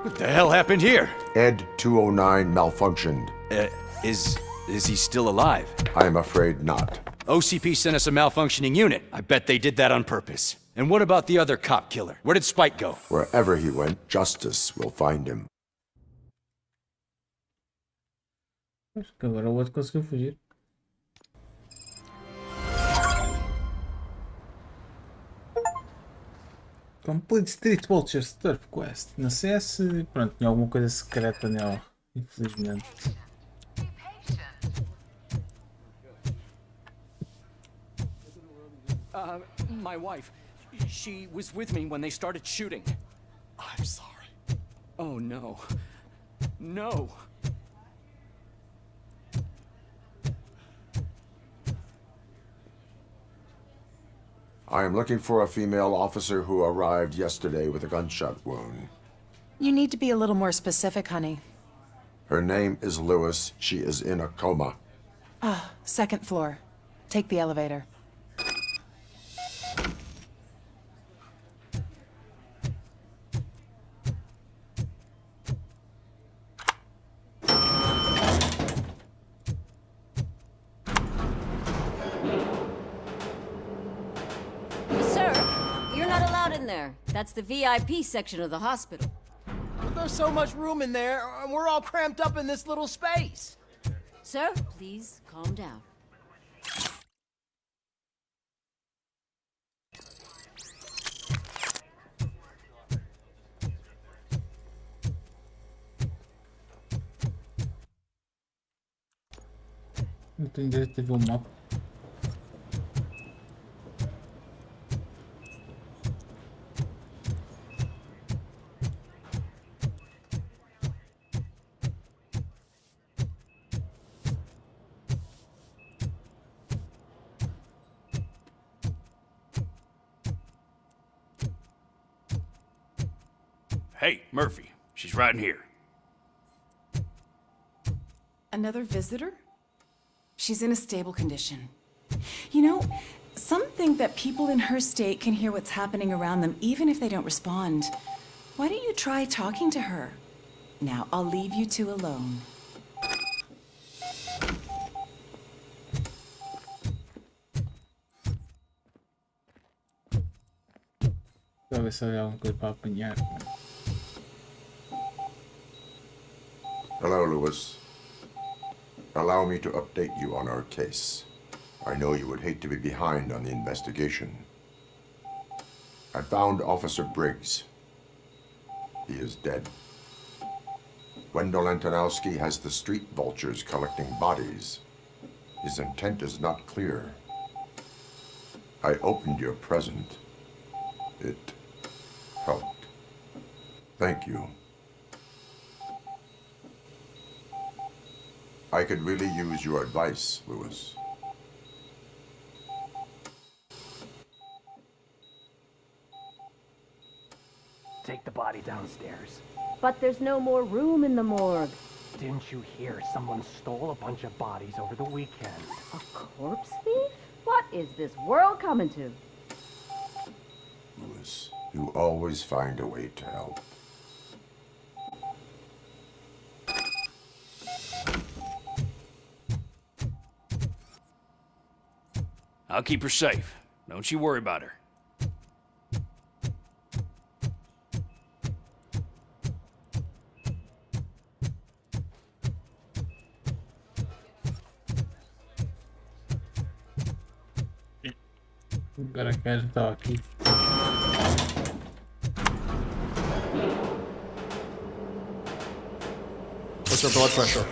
What the hell happened here? Ed 209 malfunctioned. Is he still alive? I'm afraid not. OCP sent us a malfunctioning unit. I bet they did that on purpose. And what about the other cop killer? Where did Spike go? Wherever he went, justice will find him. Acho que agora o outro conseguiu fugir. Complete Street Vultures Turf Quest. Não sei se pronto, tinha alguma coisa secreta nela, infelizmente. My wife. She was with me when they started shooting. I'm sorry. Oh no. No. I am looking for a female officer who arrived yesterday with a gunshot wound. You need to be a little more specific, honey. Her name is Lewis. She is in a coma. Ah, second floor. Take the elevator. That's the VIP section of the hospital. But there's so much room in there, and we're all cramped up in this little space. Sir, please calm down. Não tenho direito de ver o mapa. Hey, Murphy. She's right in here. Another visitor? She's in a stable condition. You know, some think that people in her state can hear what's happening around them even if they don't respond. Why don't you try talking to her? Now, I'll leave you two alone. Talvez haja alguma coisa para apanhar. Hello, Lewis. Allow me to update you on our case. I know you would hate to be behind on the investigation. I found Officer Briggs. He is dead. Wendell Antonowski has the street vultures collecting bodies. His intent is not clear. I opened your present. It helped. Thank you. I could really use your advice, Lewis. Take the body downstairs. But there's no more room in the morgue. Didn't you hear someone stole a bunch of bodies over the weekend? A corpse thief? What is this world coming to? Lewis, you always find a way to help. I'll keep her safe. Don't you worry about her. Agora quero estar aqui. What's her blood pressure?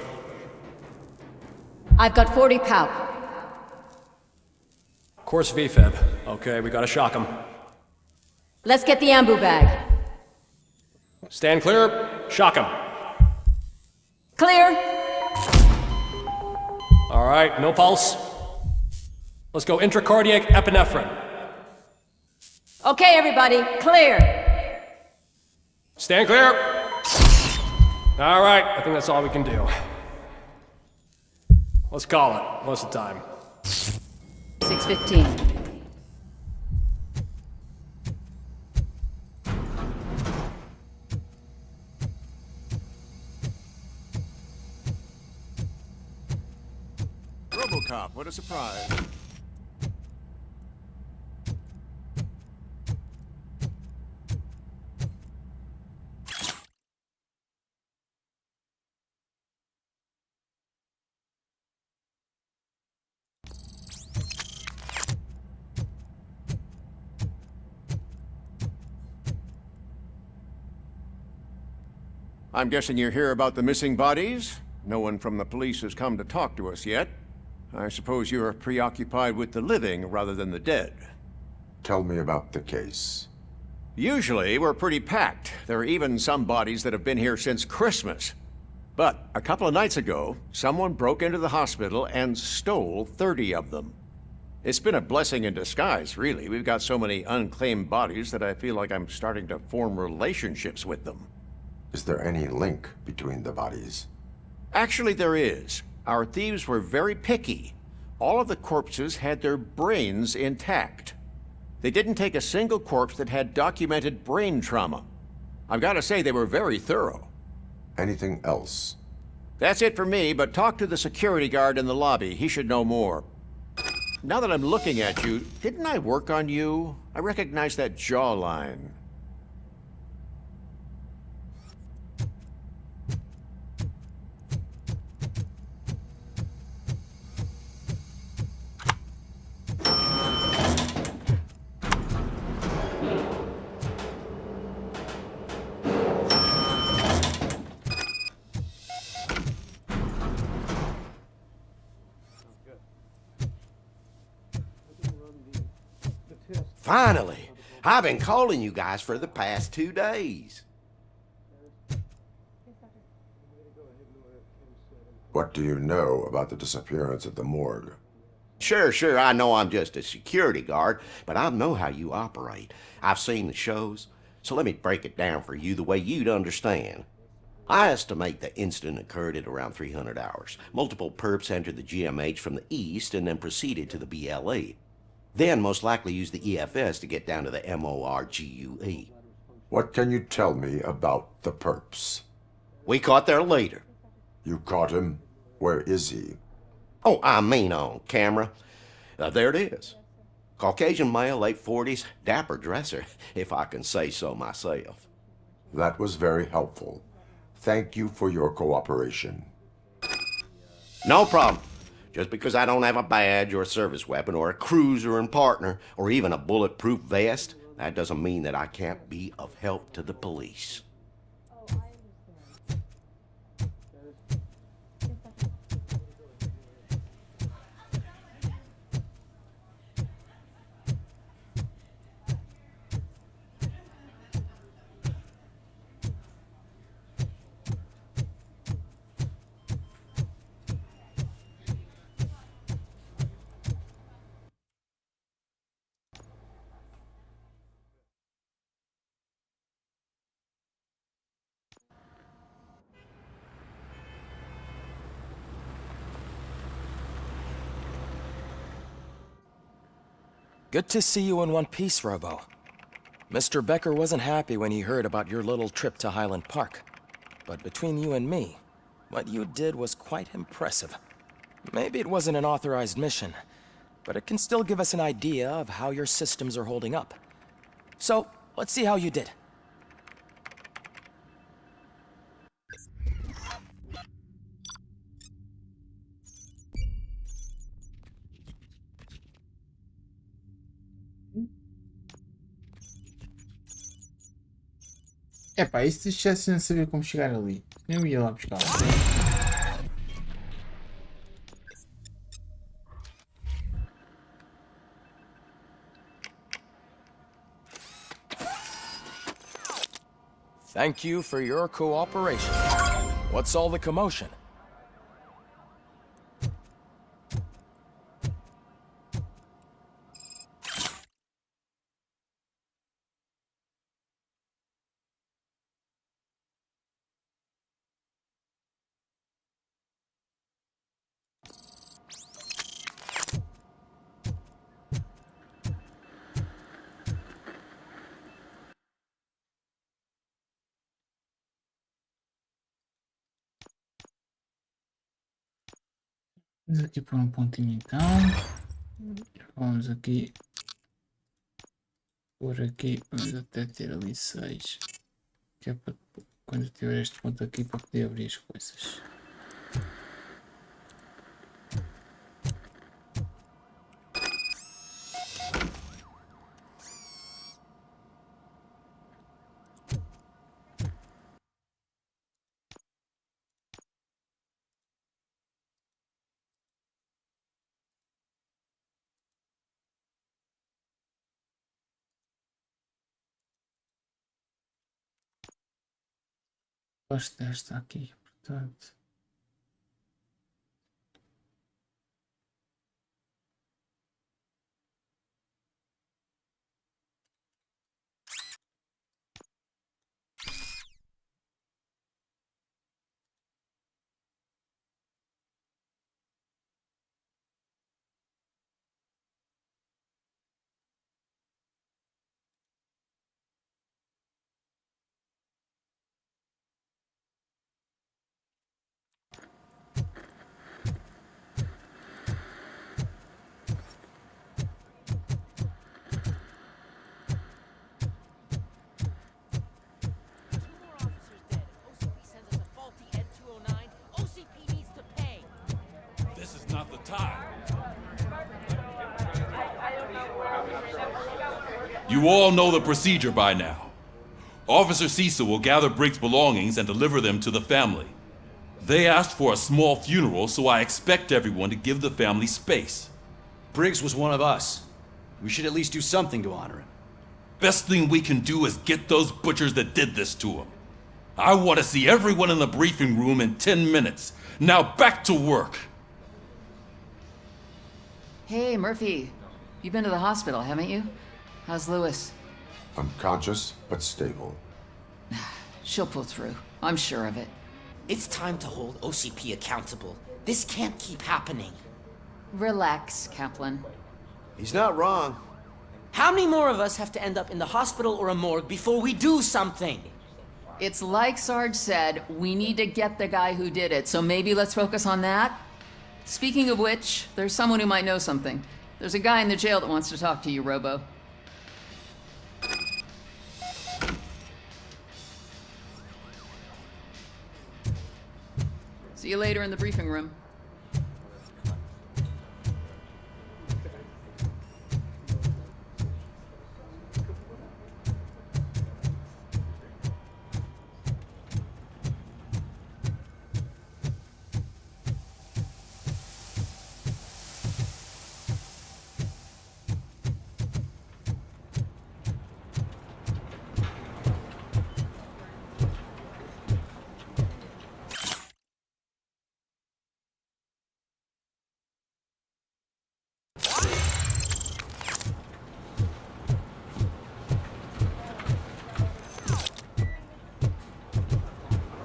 I've got 40 pow. Course VFib. Okay, we gotta shock him. Let's get the ambu bag. Stand clear. Shock him. Clear. All right, no pulse. Let's go intracardiac epinephrine. Okay, everybody, clear. Stand clear. All right, I think that's all we can do. Let's call it. What's the time? 6:15. RoboCop, what a surprise. I'm guessing you're here about the missing bodies? No one from the police has come to talk to us yet. I suppose you're preoccupied with the living rather than the dead. Tell me about the case. Usually, we're pretty packed. There are even some bodies that have been here since Christmas. But a couple of nights ago, someone broke into the hospital and stole 30 of them. It's been a blessing in disguise, really. We've got so many unclaimed bodies that I feel like I'm starting to form relationships with them. Is there any link between the bodies? Actually, there is. Our thieves were very picky. All of the corpses had their brains intact. They didn't take a single corpse that had documented brain trauma. I've got to say, they were very thorough. Anything else? That's it for me, but talk to the security guard in the lobby. He should know more. Now that I'm looking at you, didn't I work on you? I recognize that jawline. Finally! I've been calling you guys for the past 2 days. What do you know about the disappearance at the morgue? Sure, I know I'm just a security guard, but I know how you operate. I've seen the shows. So let me break it down for you the way you'd understand. I estimate the incident occurred at around 300 hours. Multiple perps entered the GMH from the east and then proceeded to the BLE. Then most likely used the EFS to get down to the MORGUE. What can you tell me about the perps? We caught their leader. You caught him? Where is he? Oh, I mean on camera. There it is. Caucasian male, late 40s, dapper dresser, if I can say so myself. That was very helpful. Thank you for your cooperation. No problem. Just because I don't have a badge or a service weapon or a cruiser and partner or even a bulletproof vest, that doesn't mean that I can't be of help to the police. Good to see you in one piece, Robo. Mr. Becker wasn't happy when he heard about your little trip to Highland Park. But between you and me, what you did was quite impressive. Maybe it wasn't an authorized mission, but it can still give us an idea of how your systems are holding up. So, let's see how you did. Epá, e se estivesse a saber como chegar ali? Nem ia lá buscar. Thank you for your cooperation. What's all the commotion? Vamos aqui por um pontinho então. Vamos aqui. Por aqui. Vamos até ter ali 6. Que é para quando eu tiver este ponto aqui para poder abrir as coisas. Gosto desta aqui, portanto. You all know the procedure by now. Officer Cecil will gather Briggs' belongings and deliver them to the family. They asked for a small funeral, so I expect everyone to give the family space. Briggs was one of us. We should at least do something to honor him. Best thing we can do is get those butchers that did this to him. I want to see everyone in the briefing room in 10 minutes. Now back to work. Hey, Murphy. You've been to the hospital, haven't you? How's Lewis? Unconscious, but stable. She'll pull through. I'm sure of it. It's time to hold OCP accountable. This can't keep happening. Relax, Kaplan. He's not wrong. How many more of us have to end up in the hospital or a morgue before we do something? It's like Sarge said, we need to get the guy who did it, so maybe let's focus on that? Speaking of which, there's someone who might know something. There's a guy in the jail that wants to talk to you, Robo. See you later in the briefing room.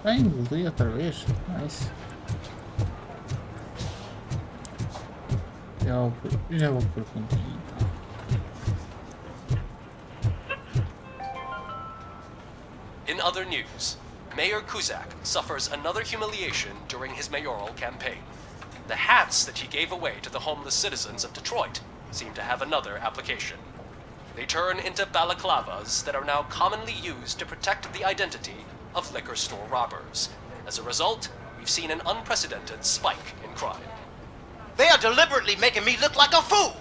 Ah, engoli outra vez. Nice. Já vou por contigo. In other news, Mayor Kuzak suffers another humiliation during his mayoral campaign. The hats that he gave away to the homeless citizens of Detroit seem to have another application. They turn into balaclavas that are now commonly used to protect the identity of liquor store robbers. As a result, we've seen an unprecedented spike in crime. They are deliberately making me look like a fool!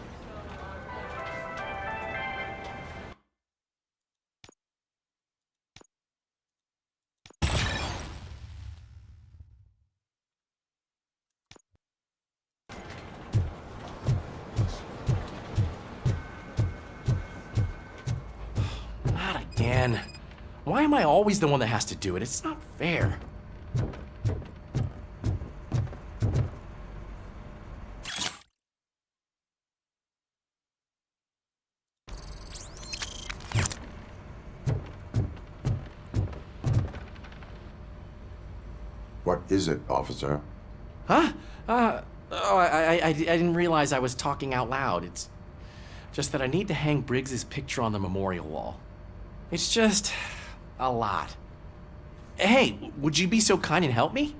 Not again. Why am I always the one that has to do it? It's not fair. What is it, officer? Huh? I didn't realize I was talking out loud. It's just that I need to hang Briggs's picture on the memorial wall. It's just a lot. Hey, would you be so kind and help me?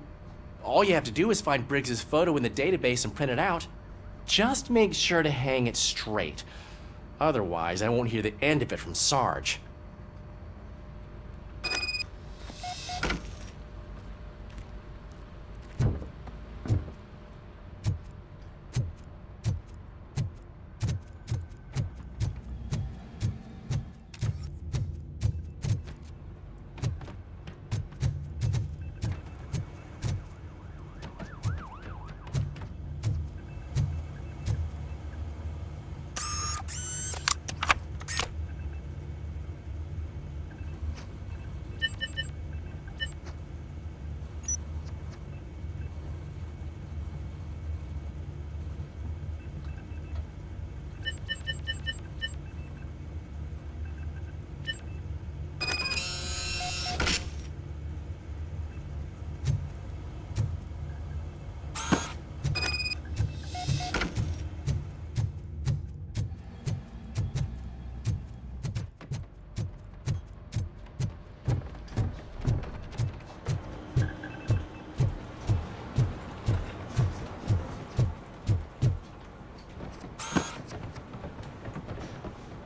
All you have to do is find Briggs's photo in the database and print it out. Just make sure to hang it straight. Otherwise, I won't hear the end of it from Sarge.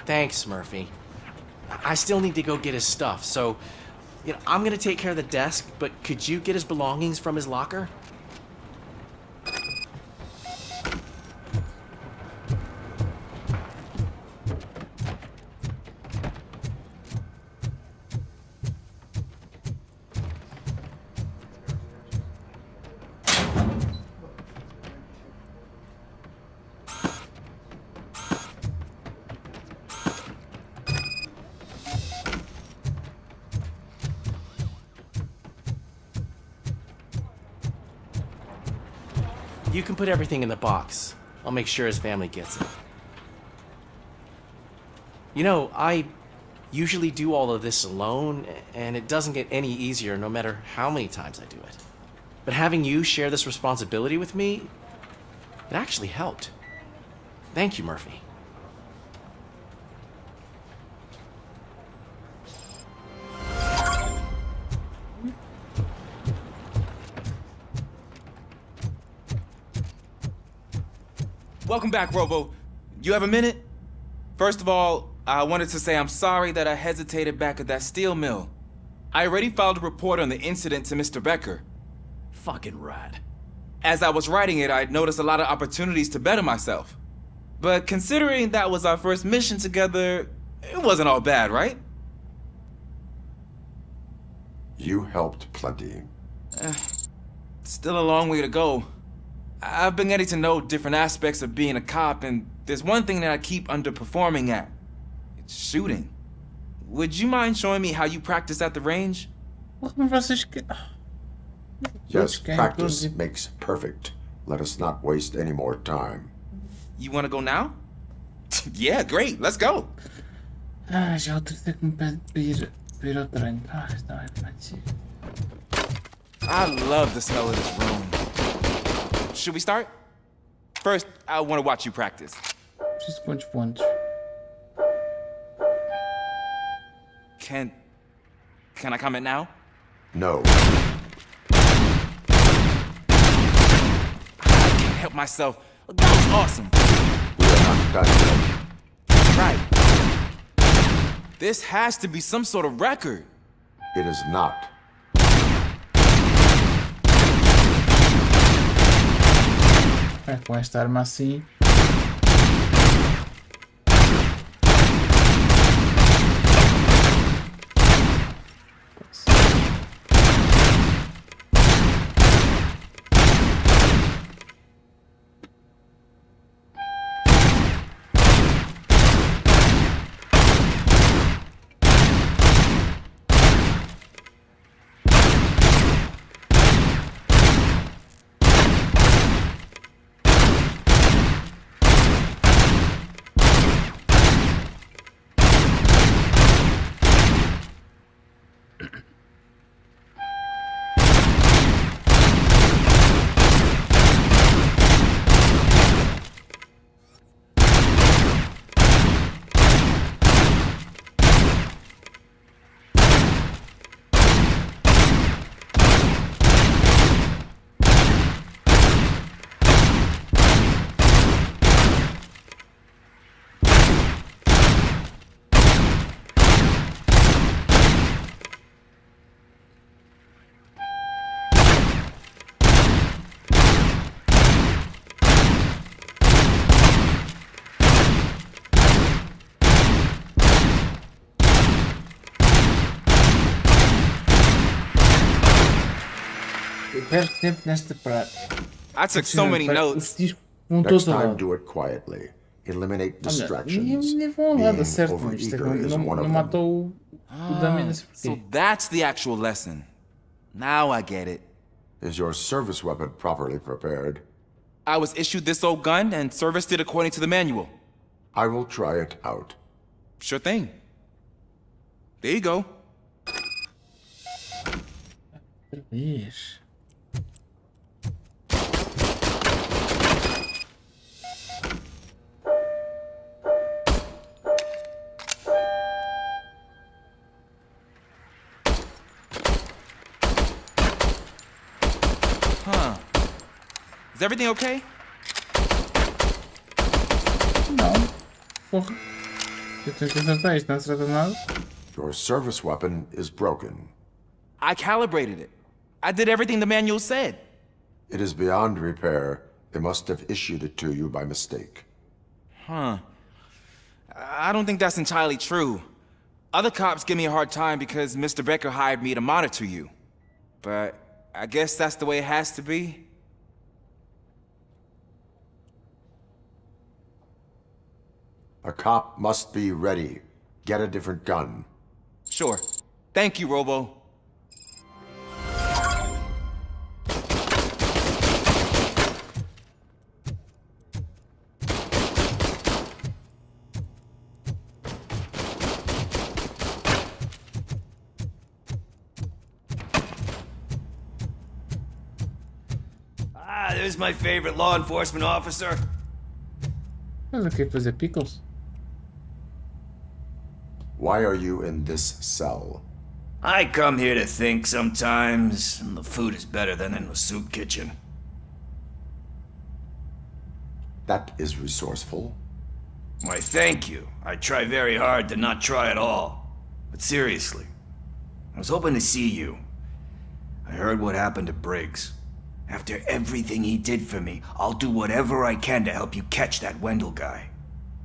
Thanks, Murphy. I still need to go get his stuff, so I'm gonna take care of the desk, but could you get his belongings from his locker? You can put everything in the box. I'll make sure his family gets it. I usually do all of this alone, and it doesn't get any easier no matter how many times I do it. But having you share this responsibility with me, it actually helped. Thank you, Murphy. Welcome back, Robo. You have a minute? First of all, I wanted to say I'm sorry that I hesitated back at that steel mill. I already filed a report on the incident to Mr. Becker. Fucking rat. As I was writing it, I'd noticed a lot of opportunities to better myself. But considering that was our first mission together, it wasn't all bad, right? You helped plenty. Still a long way to go. I've been getting to know different aspects of being a cop, and there's one thing that I keep underperforming at. It's shooting. Would you mind showing me how you practice at the range? Yes, practice makes perfect. Let us not waste any more time. You want to go now? Yeah, great. Let's go. Já autoriza que me pede para ir ao treino. Está bem, pode. I love the smell of this room. Should we start? First, I want to watch you practice. Preciso quantos pontos? Can I comment now? No. I can't help myself. That was awesome. We are not done yet. Right. This has to be some sort of record. It is not. Com esta arma assim. Perco tempo nesta praia. I took so many notes. Next time, do it quietly. Eliminate distractions. Nem vão lá dar certo, mas isto não matou o Damien. So that's the actual lesson. Now I get it. Is your service weapon properly prepared? I was issued this old gun and serviced it according to the manual. I will try it out. Sure thing. There you go. Talvez. Huh. Is everything okay? Não. Porra. Eu tenho que acertar isto, não acerta nada. Your service weapon is broken. I calibrated it. I did everything the manual said. It is beyond repair. They must have issued it to you by mistake. Huh. I don't think that's entirely true. Other cops give me a hard time because Mr. Becker hired me to monitor you. But I guess that's the way it has to be. A cop must be ready. Get a different gun. Sure. Thank you, Robo. is my favorite law enforcement officer. Mas eu queria fazer pickles. Why are you in this cell? I come here to think sometimes, and the food is better than in the soup kitchen. That is resourceful. Why, thank you. I try very hard to not try at all. But seriously, I was hoping to see you. I heard what happened to Briggs. After everything he did for me, I'll do whatever I can to help you catch that Wendell guy.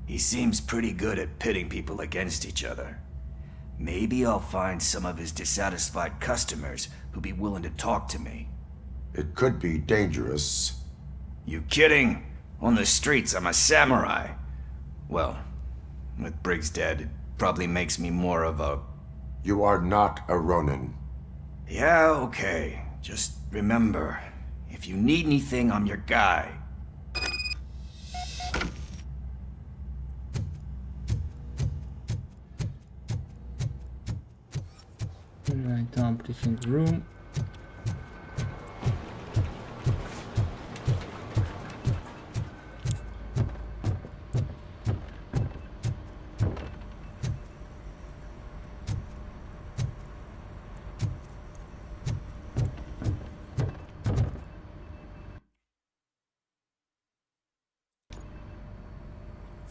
He seems pretty good at pitting people against each other. Maybe I'll find some of his dissatisfied customers who'd be willing to talk to me. It could be dangerous. You kidding? On the streets, I'm a samurai. Well, with Briggs dead, it probably makes me more of a... You are not a Ronin. Yeah, okay. Just remember, if you need anything, I'm your guy. Então, briefing room.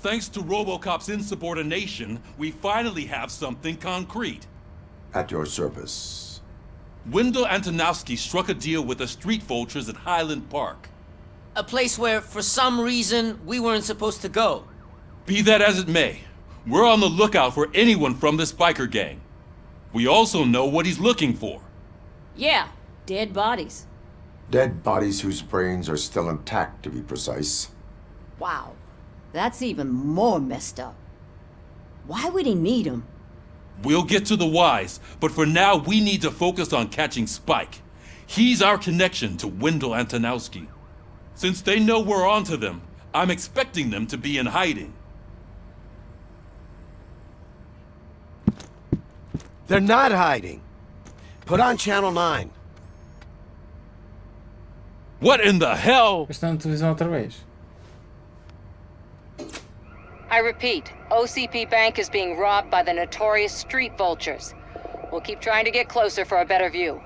Thanks to RoboCop's insubordination, we finally have something concrete. At your service. Wendell Antonowski struck a deal with the street vultures at Highland Park. A place where, for some reason, we weren't supposed to go. Be that as it may, we're on the lookout for anyone from this biker gang. We also know what he's looking for. Yeah, dead bodies. Dead bodies whose brains are still intact, to be precise. Wow, that's even more messed up. Why would he need them? We'll get to the whys, but for now we need to focus on catching Spike. He's our connection to Wendell Antonowski. Since they know we're onto them, I'm expecting them to be in hiding. They're not hiding. Put on Channel 9. What in the hell? Está na televisão outra vez. I repeat, OCP Bank is being robbed by the notorious street vultures. We'll keep trying to get closer for a better view.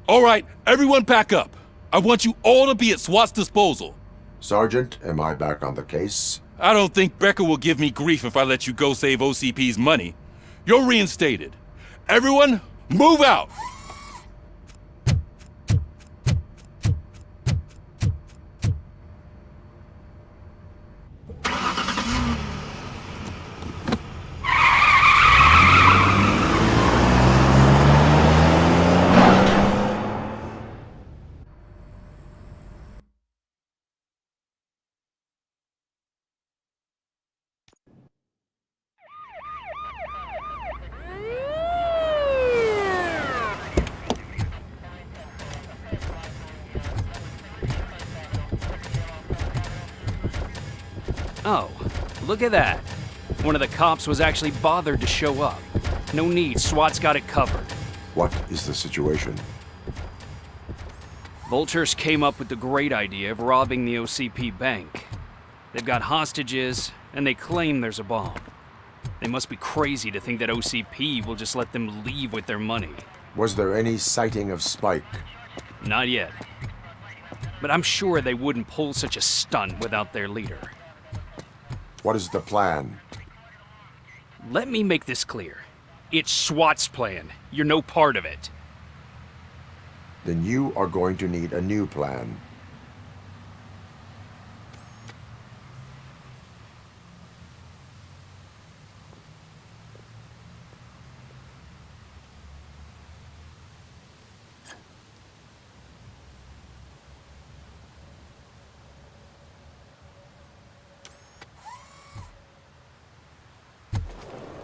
All right, everyone pack up. I want you all to be at SWAT's disposal. Sergeant, am I back on the case? I don't think Becker will give me grief if I let you go save OCP's money. You're reinstated. Everyone, move out! Oh, look at that. One of the cops was actually bothered to show up. No need, SWAT's got it covered. What is the situation? Vultures came up with the great idea of robbing the OCP bank. They've got hostages, and they claim there's a bomb. They must be crazy to think that OCP will just let them leave with their money. Was there any sighting of Spike? Not yet. But I'm sure they wouldn't pull such a stunt without their leader. What is the plan? Let me make this clear. It's SWAT's plan. You're no part of it. Then you are going to need a new plan.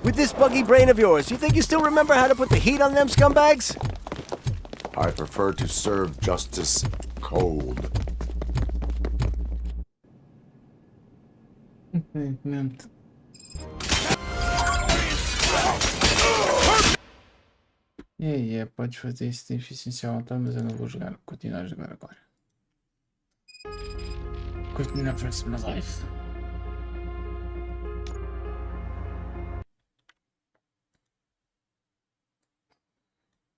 With this buggy brain of yours, you think you still remember how to put the heat on them scumbags? I prefer to serve justice cold. Infelizmente. E aí, podes fazer isso de eficiência alta, mas eu não vou jogar. Continuar a jogar agora. Continuar a próxima live.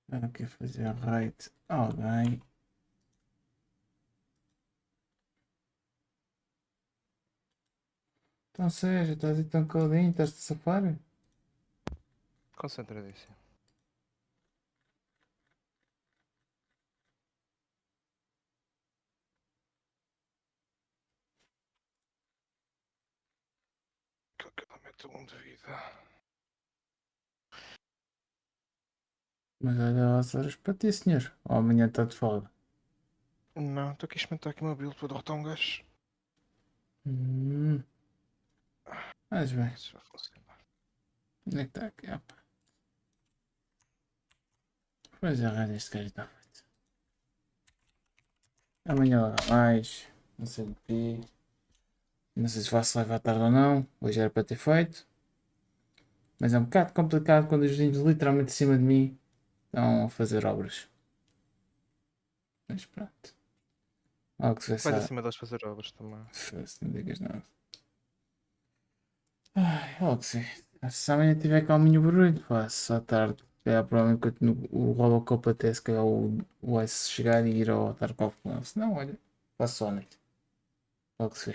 Eu quero fazer raid a alguém. Então seja, estás aí tão caladinho, estás-te a safar? Concentradíssimo. Que ela mete um de vida. Mas olha as horas para ti, senhor. Ou amanhã está de folga. Não, estou aqui a experimentar aqui o meu build para derrotar um gajo. Mas bem. Isso vai funcionar. Onde é que está aqui? Opa. Pois é, raio, este gajo está feito. Amanhã lá mais. Não sei o quê. Não sei se faço live à tarde ou não. Hoje era para ter feito. Mas é um bocado complicado quando os vizinhos literalmente em cima de mim estão a fazer obras. Mas pronto. Algo que se Vais acima deles fazer obras também. Se não digas nada. Ai, logo que sim. Se amanhã tiver calminho o barulho, faço à tarde. É, provavelmente o RoboCop até se calhar o Ice chegar e ir ao Tarkov com ele. Se não, olha, faço só à noite. Logo que se vê.